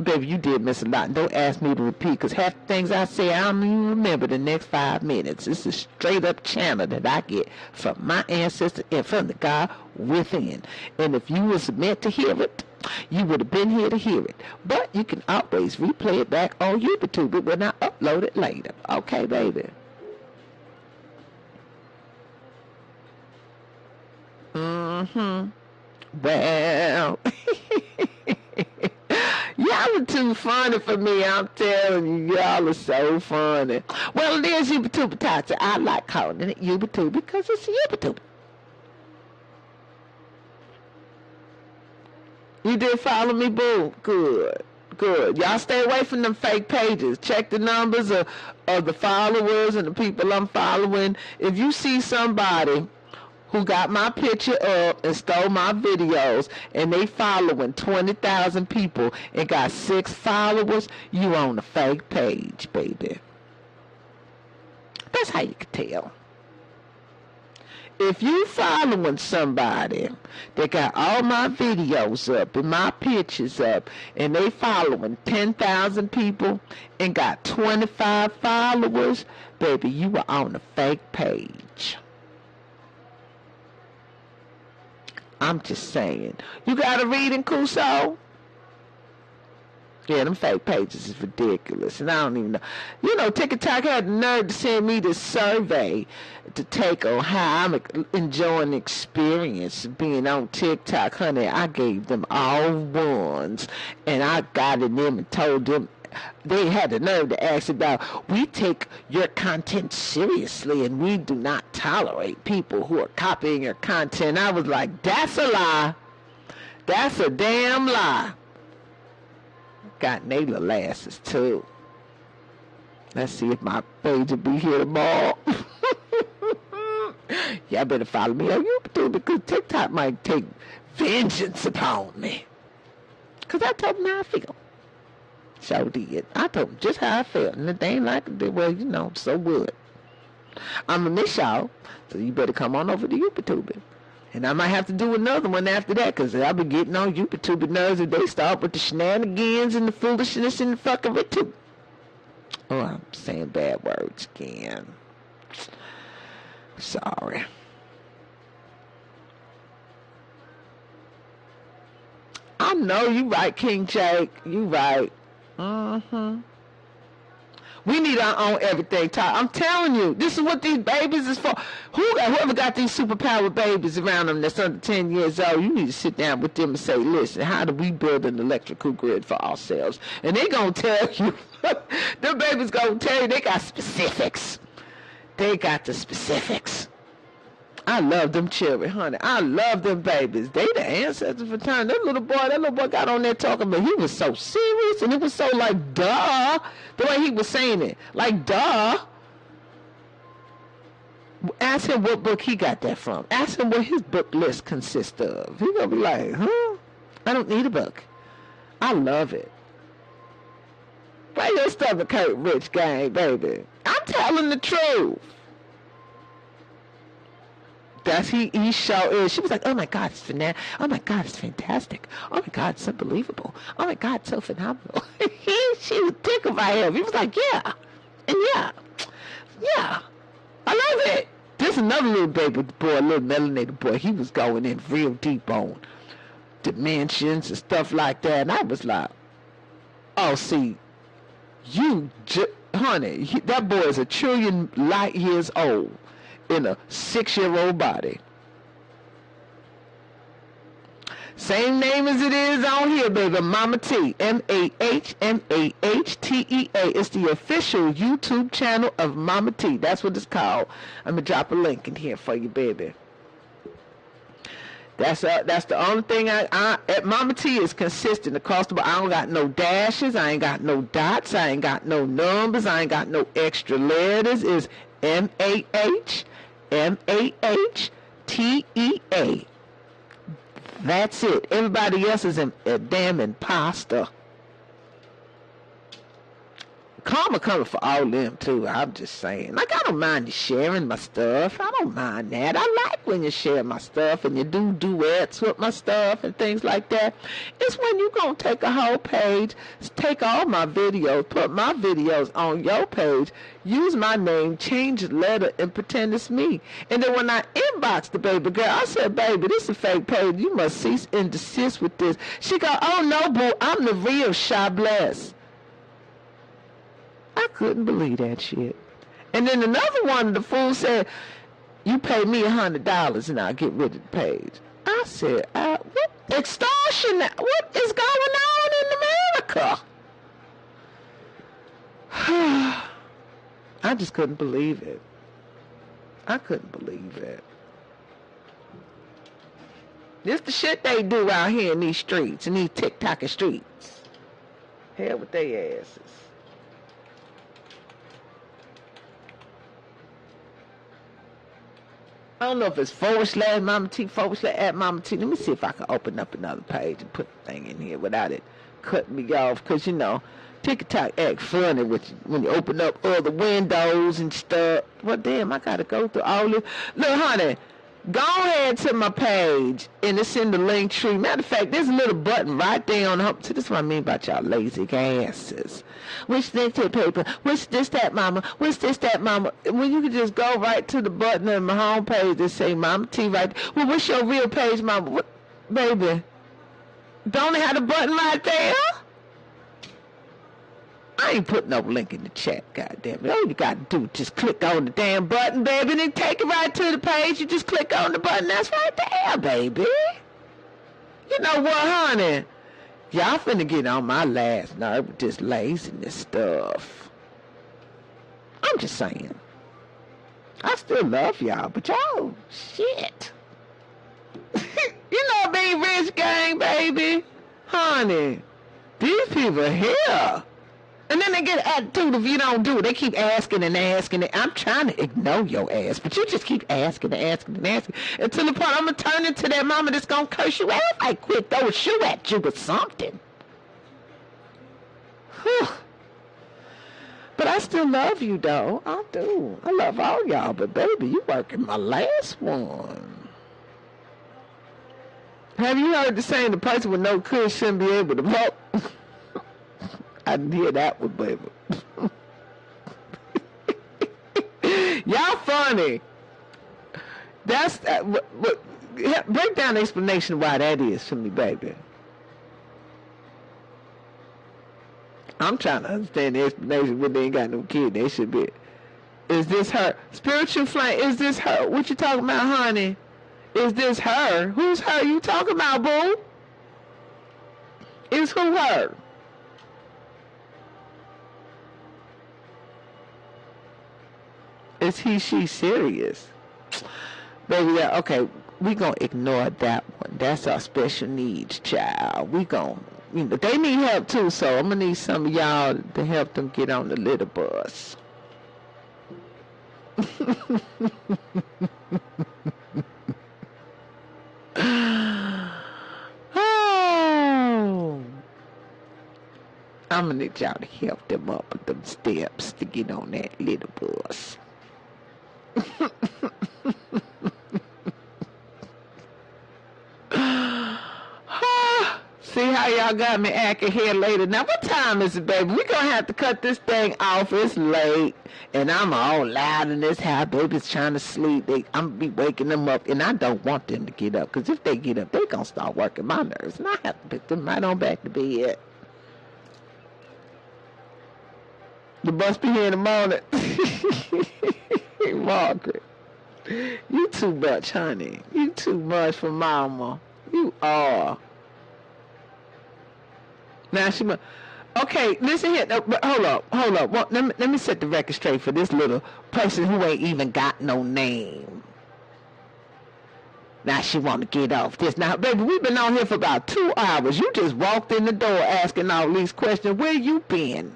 Speaker 1: Baby, you did miss a lot. Don't ask me to repeat, because half the things I say, I don't even remember the next 5 minutes. It's a straight-up channel that I get from my ancestors and from the God within. And if you was meant to hear it, you would have been here to hear it. But you can always replay it back on YouTube when I upload it later. Okay, baby? Mm-hmm. Well... Y'all are too funny for me, I'm telling you. Y'all are so funny. Well, there's YouTube Tata. I like calling it YouTube because it's YouTube. You did follow me, boo? Good. Good. Y'all stay away from them fake pages. Check the numbers of the followers and the people I'm following. If you see somebody who got my picture up and stole my videos, and they following 20,000 people and got 6 followers, you on a fake page, baby. That's how you can tell. If you following somebody that got all my videos up and my pictures up, and they following 10,000 people and got 25 followers, baby, you are on a fake page. I'm just saying. You got a reading, Kuso? Yeah, them fake pages is ridiculous. And I don't even know. You know, TikTok had the nerve to send me this survey to take on how I'm enjoying the experience of being on TikTok. Honey, I gave them all ones. And I got in them and told them, they had the nerve to ask about, we take your content seriously and we do not tolerate people who are copying your content. I was like, that's a lie. That's a damn lie. Got they little asses too. Let's see if my page will be here tomorrow. Y'all better follow me on YouTube, because TikTok might take vengeance upon me. Because I told them how I feel. So did. I told them just how I felt. And if they ain't like it, well, you know, so good. I'm going to miss y'all. So you better come on over to YouTube. And I might have to do another one after that, because I'll be getting on YouTube nerves if they start with the shenanigans and the foolishness and the fuckery too. Oh, I'm saying bad words again. Sorry. no, you right, King Jake. You right. Mm-hmm. We need our own everything talk. I'm telling you, this is what these babies is for. Whoever got these superpower babies around them that's under 10 years old, you need to sit down with them and say, listen, how do we build an electrical grid for ourselves? And they going to tell you, them babies going to tell you they got specifics. They got the specifics. I love them children, honey. I love them babies. They the ancestors for time. That little boy got on there talking, but he was so serious, and it was so like, duh, the way he was saying it. Like, duh. Ask him what book he got that from. Ask him what his book list consists of. He gonna be like, huh? I don't need a book. I love it. Play your stuff at Kurt Rich gang, baby. I'm telling the truth. That's he show is. She was like, oh my God, it's phenomenal. Oh my God, it's fantastic. Oh my God, it's unbelievable. Oh my God, it's so phenomenal. She was tickled by him. He was like, yeah. And yeah. I love it. There's another little baby boy, little melanated boy. He was going in real deep on dimensions and stuff like that. And I was like, oh, see, honey, that boy is 1 trillion light years old in a 6-year-old body. Same name as it is on here, baby. MahMah Tea. MahMahTea. It's the official YouTube channel of MahMah Tea. That's what it's called. I'm going to drop a link in here for you, baby. That's the only thing at MahMah Tea is consistent across the board. I don't got no dashes. I ain't got no dots. I ain't got no numbers. I ain't got no extra letters. It's MahMahTea. That's it. Everybody else is a damn imposter. Karma coming for all them too. I'm just saying. Like, I don't mind you sharing my stuff. I don't mind that. I like when you share my stuff and you do duets with my stuff and things like that. It's when you gonna take a whole page, take all my videos, put my videos on your page, use my name, change the letter, and pretend it's me. And then when I inbox the baby girl, I said, baby, this is a fake page. You must cease and desist with this. She go, oh no, boo, I'm the real Sha Bless. I couldn't believe that shit. And then another one, the fool said, you pay me $100 and I'll get rid of the page. I said, what extortion? What is going on in America? I just couldn't believe it. I couldn't believe it. This the shit they do out here in these streets, in these TikToking streets. Hell with their asses. I don't know if it's / MahMah Tea, / at MahMah Tea. Let me see if I can open up another page and put the thing in here without it cutting me off. Because, you know, TikTok act funny with you when you open up other windows and stuff. Well, damn, I got to go through all this. Look, honey, go ahead to my page, and it's in the Linktree. Matter of fact, there's a little button right there on the home. See, this is what I mean about y'all lazy asses. Which this, that paper? Which this, that, mama? Which this, that, mama? When you can just go right to the button on my home page that say MahMah Tea right there. Well, what's your real page, mama? What, baby? Don't it have the button right there? I ain't putting no link in the chat, goddamn it. All you gotta do is just click on the damn button, baby, and then take it right to the page. You just click on the button. That's right there, baby. You know what, honey? Y'all finna get on my last nerve with this laziness stuff. I'm just saying. I still love y'all, but y'all, shit. You know being rich gang, baby. Honey, these people here. And then they get attitude if you don't do it. They keep asking and asking. I'm trying to ignore your ass, but you just keep asking and asking and asking. Until the point I'm going to turn into that mama that's going to curse you out. I quit throw a shoe at you or something. Whew. But I still love you, though. I do. I love all y'all. But, baby, you working my last one. Have you heard the saying, the person with no kush shouldn't be able to vote? I didn't hear that one, baby. Y'all funny. That's break down the explanation why that is for me, baby. I'm trying to understand the explanation when they ain't got no kid. They should be. Is this her? Spiritual flame, is this her? What you talking about, honey? Is this her? Who's her you talking about, boo? Is who her? Is he, she serious? Baby, yeah, okay, we gonna ignore that one. That's our special needs child. We gonna, you know, they need help too, so I'm gonna need some of y'all to help them get on the little bus. Oh, I'm gonna need y'all to help them up with them steps to get on that little bus. See how y'all got me acting here later. Now, what time is it, baby? We gonna have to cut this thing off. It's late, and I'm all loud in this house. Baby's trying to sleep. I'm gonna be waking them up, and I don't want them to get up, because if they get up, they gonna start working my nerves, and I have to pick them right on back to bed. The bus be here in the morning. Margaret, you too much, honey. You too much for mama. You are. Now she must. Okay, listen here. No, but hold up. Well, let me set the record straight for this little person who ain't even got no name. Now she want to get off this. Now, baby, we've been on here for about 2 hours. You just walked in the door asking all these questions. Where you been?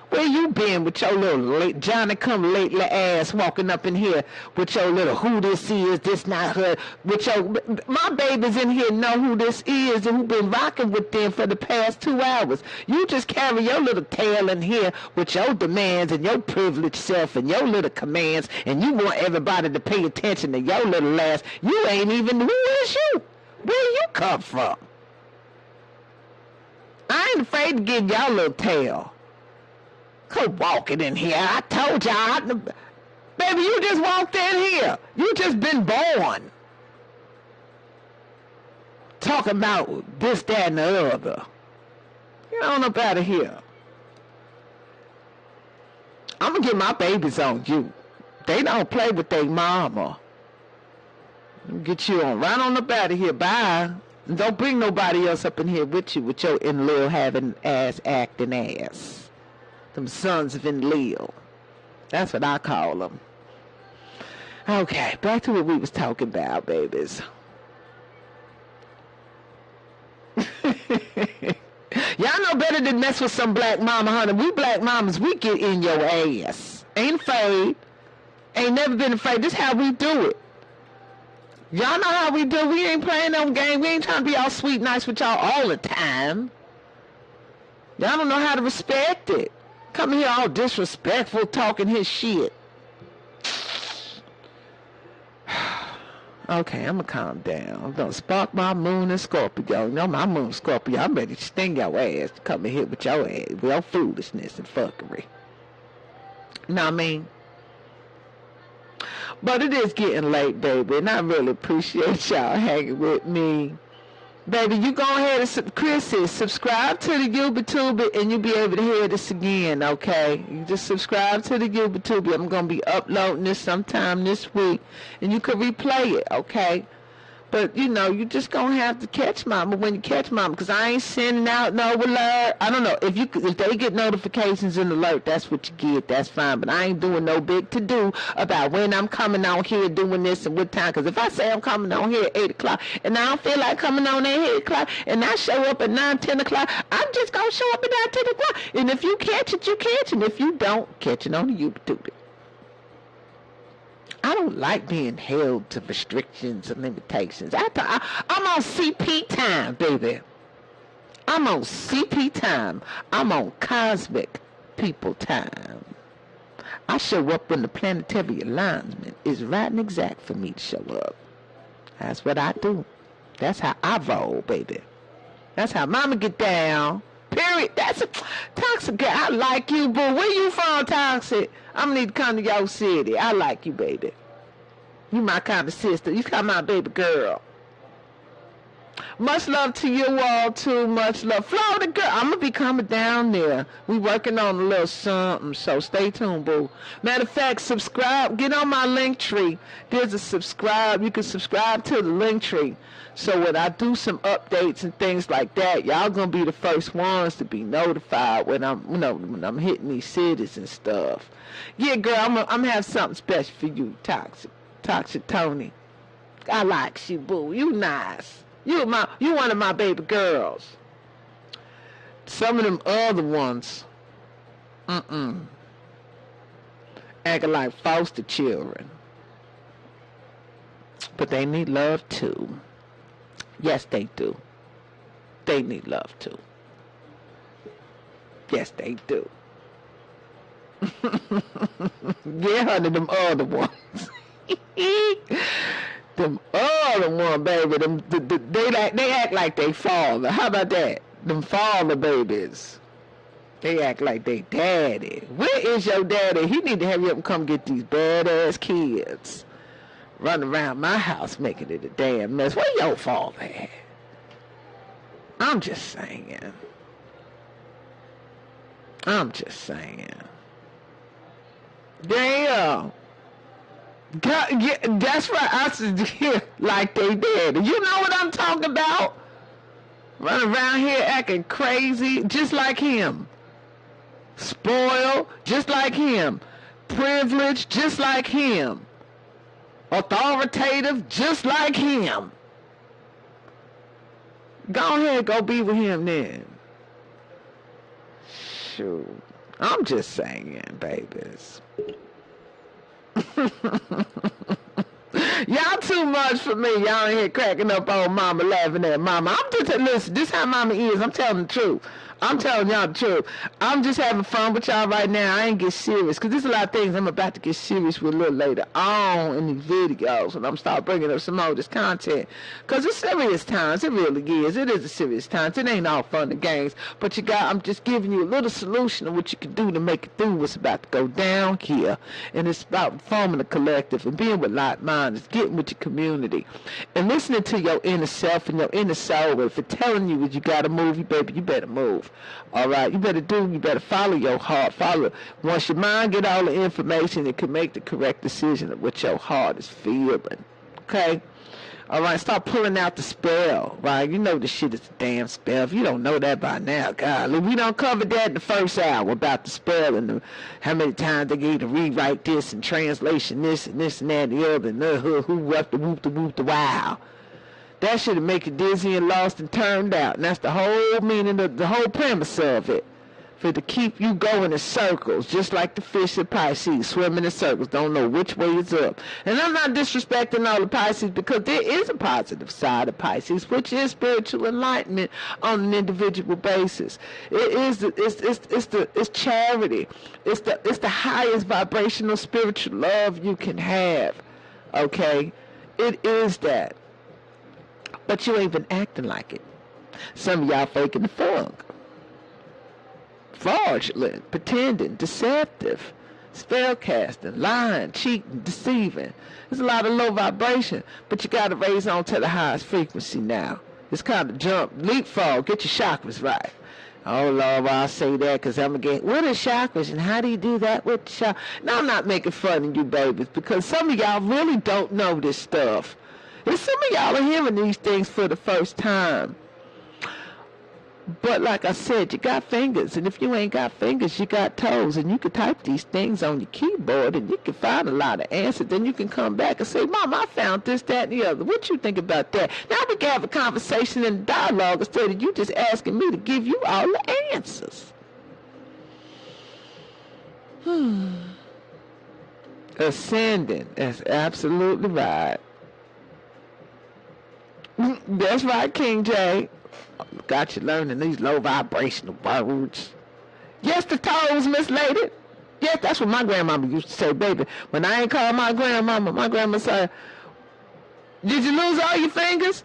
Speaker 1: Where you been with your little late Johnny-come-lately ass walking up in here with your little who this is, this not her, with your, my babies in here know who this is and who been rocking with them for the past 2 hours. You just carry your little tail in here with your demands and your privileged self and your little commands, and you want everybody to pay attention to your little ass. You ain't even, who is you? Where you come from? I ain't afraid to give y'all little tail. Come walking in here. I told y'all. Baby, you just walked in here. You just been born. Talking about this, that, and the other. Get on up out of here. I'm going to get my babies on you. They don't play with their mama. Get you on right on up out of here. Bye. And don't bring nobody else up in here with you with your in-law having ass acting ass. Them sons of Enlil. That's what I call them. Okay, back to what we was talking about, babies. Y'all know better than mess with some black mama, honey. We black mamas, we get in your ass. Ain't afraid. Ain't never been afraid. This how we do it. Y'all know how we do. We ain't playing no game. We ain't trying to be all sweet nice with y'all all the time. Y'all don't know how to respect it. Come here all disrespectful, talking his shit. Okay, I'm going to calm down. I'm going to spark my moon and Scorpio. You know my moon Scorpio. I'm ready to sting your ass to come in here with your ass, with your foolishness and fuckery. You know what I mean? But it is getting late, baby, and I really appreciate y'all hanging with me. Baby, you go ahead and, Chris says, subscribe to the YouTuber and you'll be able to hear this again, okay? You just subscribe to the YouTuber. I'm going to be uploading this sometime this week, and you can replay it, okay? But, you know, you just going to have to catch mama when you catch mama, because I ain't sending out no alert. I don't know. If they get notifications and alert, that's what you get. That's fine. But I ain't doing no big to-do about when I'm coming on here doing this and what time. Because if I say I'm coming on here at 8 o'clock and I don't feel like coming on at 8 o'clock and I show up at 9, 10 o'clock, I'm just going to show up at 9, 10 o'clock. And if you catch it, you catch it. And if you don't, catch it on the YouTube. I don't like being held to restrictions and limitations. I'm on CP time, baby. I'm on CP time. I'm on cosmic people time. I show up when the planetary alignment is right and exact for me to show up. That's what I do. That's how I roll, baby. That's how mama get down. Period. That's a Toxic girl. I like you, boo. Where you from, Toxic? I'm gonna need to come to your city. I like you, baby. You my kind of sister. You come out, baby girl. Much love to you all, too. Much love. Florida girl, I'm going to be coming down there. We working on a little something, so stay tuned, boo. Matter of fact, subscribe. Get on my Linktree. There's a subscribe. You can subscribe to the Linktree. So when I do some updates and things like that, y'all going to be the first ones to be notified when when I'm hitting these cities and stuff. Yeah, girl, I'm going to have something special for you, Toxic Tony. I like you, boo. You nice. You one of my baby girls. Some of them other ones, acting like foster children. But they need love too. Yes, they do. They need love too. Yes, they do. Yeah, honey, them other ones. Them other one, baby, they act like they father. How about that? Them father babies. They act like they daddy. Where is your daddy? He need to have you up and come get these badass kids. Running around my house making it a damn mess. Where your father at? I'm just saying. Damn. God, yeah, that's right. I said, yeah, like they did. You know what I'm talking about? Running around here acting crazy, just like him. Spoiled, just like him. Privileged, just like him. Authoritative, just like him. Go ahead, go be with him then. Shoot. I'm just saying, babies. Y'all too much for me. Y'all in here cracking up on mama, laughing at mama. I'm just, listen, this how mama is. I'm telling the truth. I'm telling y'all the truth. I'm just having fun with y'all right now. I ain't get serious, because there's a lot of things I'm about to get serious with a little later on in these videos when I'm start bringing up some more of this content. Because it's serious times. It really is. It is a serious times. It ain't all fun and games. But I'm just giving you a little solution of what you can do to make it through what's about to go down here. And it's about forming a collective and being with like-minded, getting with your community, and listening to your inner self and your inner soul. If it's telling you that you got to move, you better move. All right, you better follow your heart. Once your mind get all the information, it can make the correct decision of what your heart is feeling. Okay? All right, start pulling out the spell, right? You know the shit is a damn spell. If you don't know that by now, golly, we don't cover that in the first hour about the spell and how many times they get to rewrite this and translation this and this and that and the other and who up the whoop the wow. That should make you dizzy and lost and turned out. And that's the whole meaning of the whole premise of it. For it to keep you going in circles, just like the fish of Pisces, swimming in circles, don't know which way is up. And I'm not disrespecting all the Pisces, because there is a positive side of Pisces, which is spiritual enlightenment on an individual basis. It's charity. It's the highest vibrational spiritual love you can have. Okay? It is that. But you ain't been acting like it. Some of y'all faking the funk. Fraudulent, pretending, deceptive, spellcasting, lying, cheating, deceiving. There's a lot of low vibration, but you got to raise on to the highest frequency now. It's kind of jump, leapfrog, get your chakras right. Oh, Lord, well, I say that because I'm going to get, what are chakras and how do you do that with chakras? Now, I'm not making fun of you babies, because some of y'all really don't know this stuff. And some of y'all are hearing these things for the first time. But like I said, you got fingers, and if you ain't got fingers, you got toes, and you can type these things on your keyboard, and you can find a lot of answers. Then you can come back and say, Mom, I found this, that, and the other. What you think about that? Now we can have a conversation and dialogue instead of you just asking me to give you all the answers. Ascending. That's absolutely right. That's right, King J. Got you learning these low vibrational words. Yes, the toes, Miss Lady. Yes, that's what my grandmama used to say, baby. When I ain't called my grandma said, did you lose all your fingers?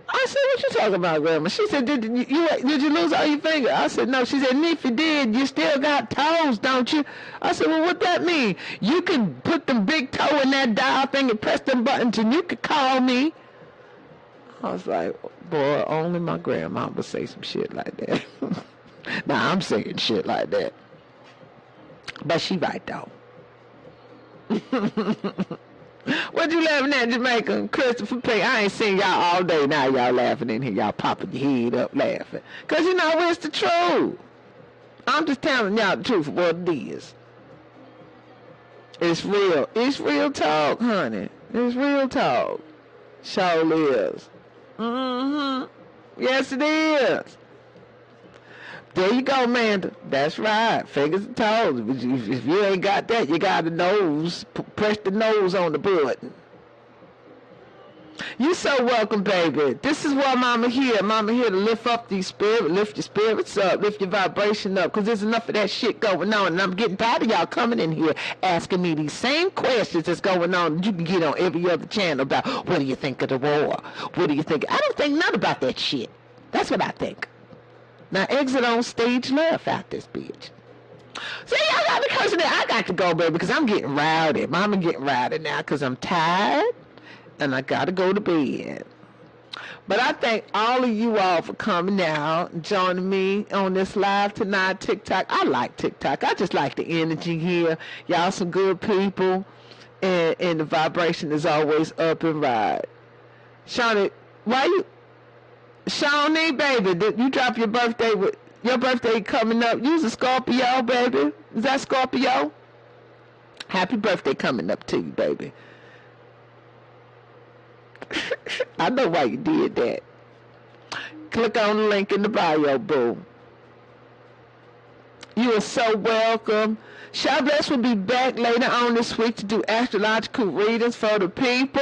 Speaker 1: I said, what you talking about, Grandma? She said, did you lose all your fingers? I said, no. She said, and if you did, you still got toes, don't you? I said, well, what that mean? You can put them big toe in that dial thing and press them buttons, and you could call me. I was like, boy, only my grandma would say some shit like that. Now, I'm saying shit like that. But she right, though. What you laughing at, Jamaica? Christopher Pink. I ain't seen y'all all day. Now y'all laughing in here. Y'all popping your head up laughing. Because you know it's the truth. I'm just telling y'all the truth of what it is. It's real. It's real talk, honey. It's real talk. Sure is. Yes, it is. There you go, Amanda. That's right. Fingers and toes. If you ain't got that, you got the nose. Press the nose on the button. You so welcome, baby. This is why Mama here. Mama here to lift up these spirits, lift your spirits up, lift your vibration up, because there's enough of that shit going on, and I'm getting tired of y'all coming in here asking me these same questions that's going on that you can get on every other channel about what do you think of the war? What do you think? I don't think none about that shit. That's what I think. Now exit on stage left out this bitch. See, y'all got me cursing there. I got to go, baby, because I'm getting rowdy. Mama getting rowdy now because I'm tired. And I gotta go to bed. But I thank all of you all for coming out and joining me on this live tonight. TikTok. I like TikTok. I just like the energy here. Y'all some good people. And the vibration is always up and right. Shawnee, Shawnee, baby, did you drop your birthday with your birthday coming up? You's a Scorpio, baby. Is that Scorpio? Happy birthday coming up to you, baby. I know why you did that. Click on the link in the bio, boo. You are so welcome. Shabless will be back later on this week to do astrological readings for the people.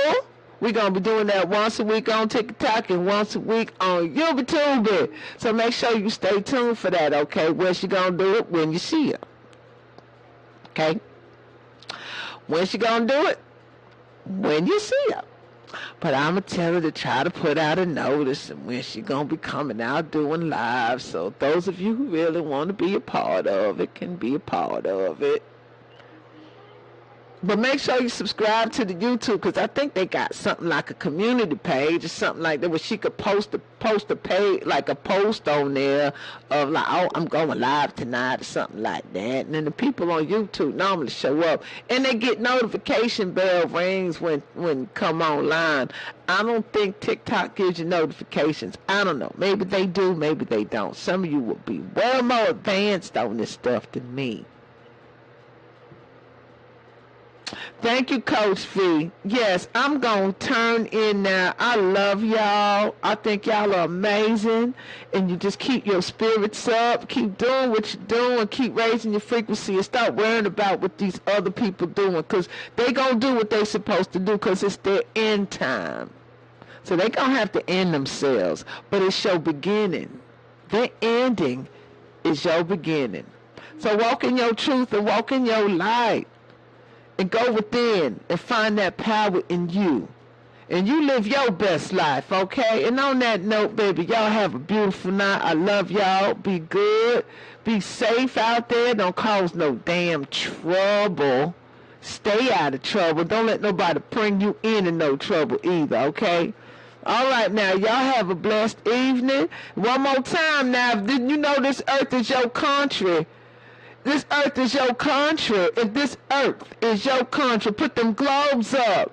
Speaker 1: We're going to be doing that once a week on TikTok and once a week on YouTube. So make sure you stay tuned for that, okay? Where she going to do it? When you see her. Okay? When she going to do it? When you see her. But I'm going to tell her to try to put out a notice and when she's going to be coming out doing live. So those of you who really want to be a part of it can be a part of it. But make sure you subscribe to the YouTube because I think they got something like a community page or something like that where she could post a page, like a post on there of like, oh, I'm going live tonight or something like that. And then the people on YouTube normally show up and they get notification bell rings when come online. I don't think TikTok gives you notifications. I don't know. Maybe they do, maybe they don't. Some of you will be well more advanced on this stuff than me. Thank you, Coach V. Yes, I'm going to turn in now. I love y'all. I think y'all are amazing. And you just keep your spirits up. Keep doing what you're doing. Keep raising your frequency and stop worrying about what these other people doing. Because they going to do what they supposed to do because it's their end time. So they going to have to end themselves. But it's your beginning. Their ending is your beginning. So walk in your truth and walk in your light. And go within and find that power in you. And you live your best life, okay? And on that note, baby, y'all have a beautiful night. I love y'all. Be good. Be safe out there. Don't cause no damn trouble. Stay out of trouble. Don't let nobody bring you into no trouble either, okay? All right, now, y'all have a blessed evening. One more time now. Didn't you know this earth is your country? This earth is your country. If this earth is your country, put them globes up.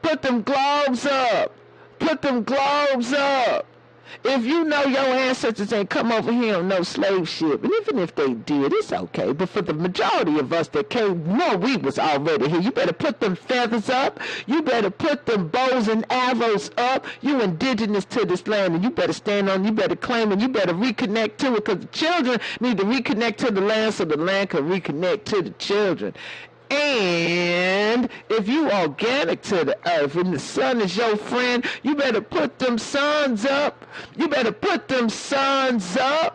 Speaker 1: Put them globes up. Put them globes up. If you know your ancestors ain't come over here on no slave ship, and even if they did, it's okay. But for the majority of us that came, no, we was already here. You better put them feathers up. You better put them bows and arrows up. You indigenous to this land, and you better stand on, you better claim it, you better reconnect to it, because the children need to reconnect to the land so the land can reconnect to the children. And if you organic to the earth and the sun is your friend, you better put them suns up. You better put them suns up.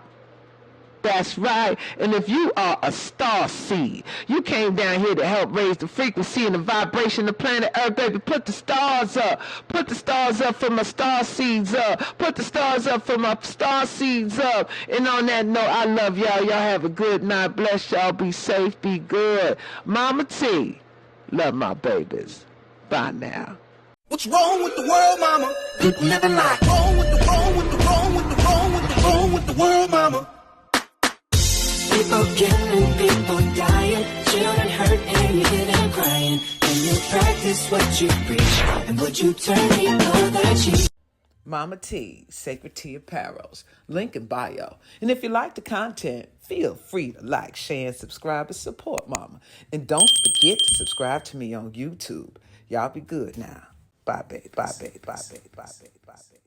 Speaker 1: That's right. And if you are a star seed, you came down here to help raise the frequency and the vibration of planet Earth, baby. Put the stars up. Put the stars up for my star seeds up. Put the stars up for my star seeds up. And on that note, I love y'all. Y'all have a good night. Bless y'all. Be safe. Be good. MahMah Tea. Love my babies. Bye now.
Speaker 2: What's wrong with the world, mama? People living like wrong with the wrong with the wrong with the wrong with the wrong with the world, mama. People killing, people dying, children hurt and you hear them crying. And you practice what you preach, and would you turn people that cheat?
Speaker 1: MahMah Tea, Sacred Tea Apparels, link in bio. And if you like the content, feel free to like, share, and subscribe and support Mama. And don't forget to subscribe to me on YouTube. Y'all be good now. Bye, babe. Bye, babe. Bye, babe. Bye, babe. Bye, babe.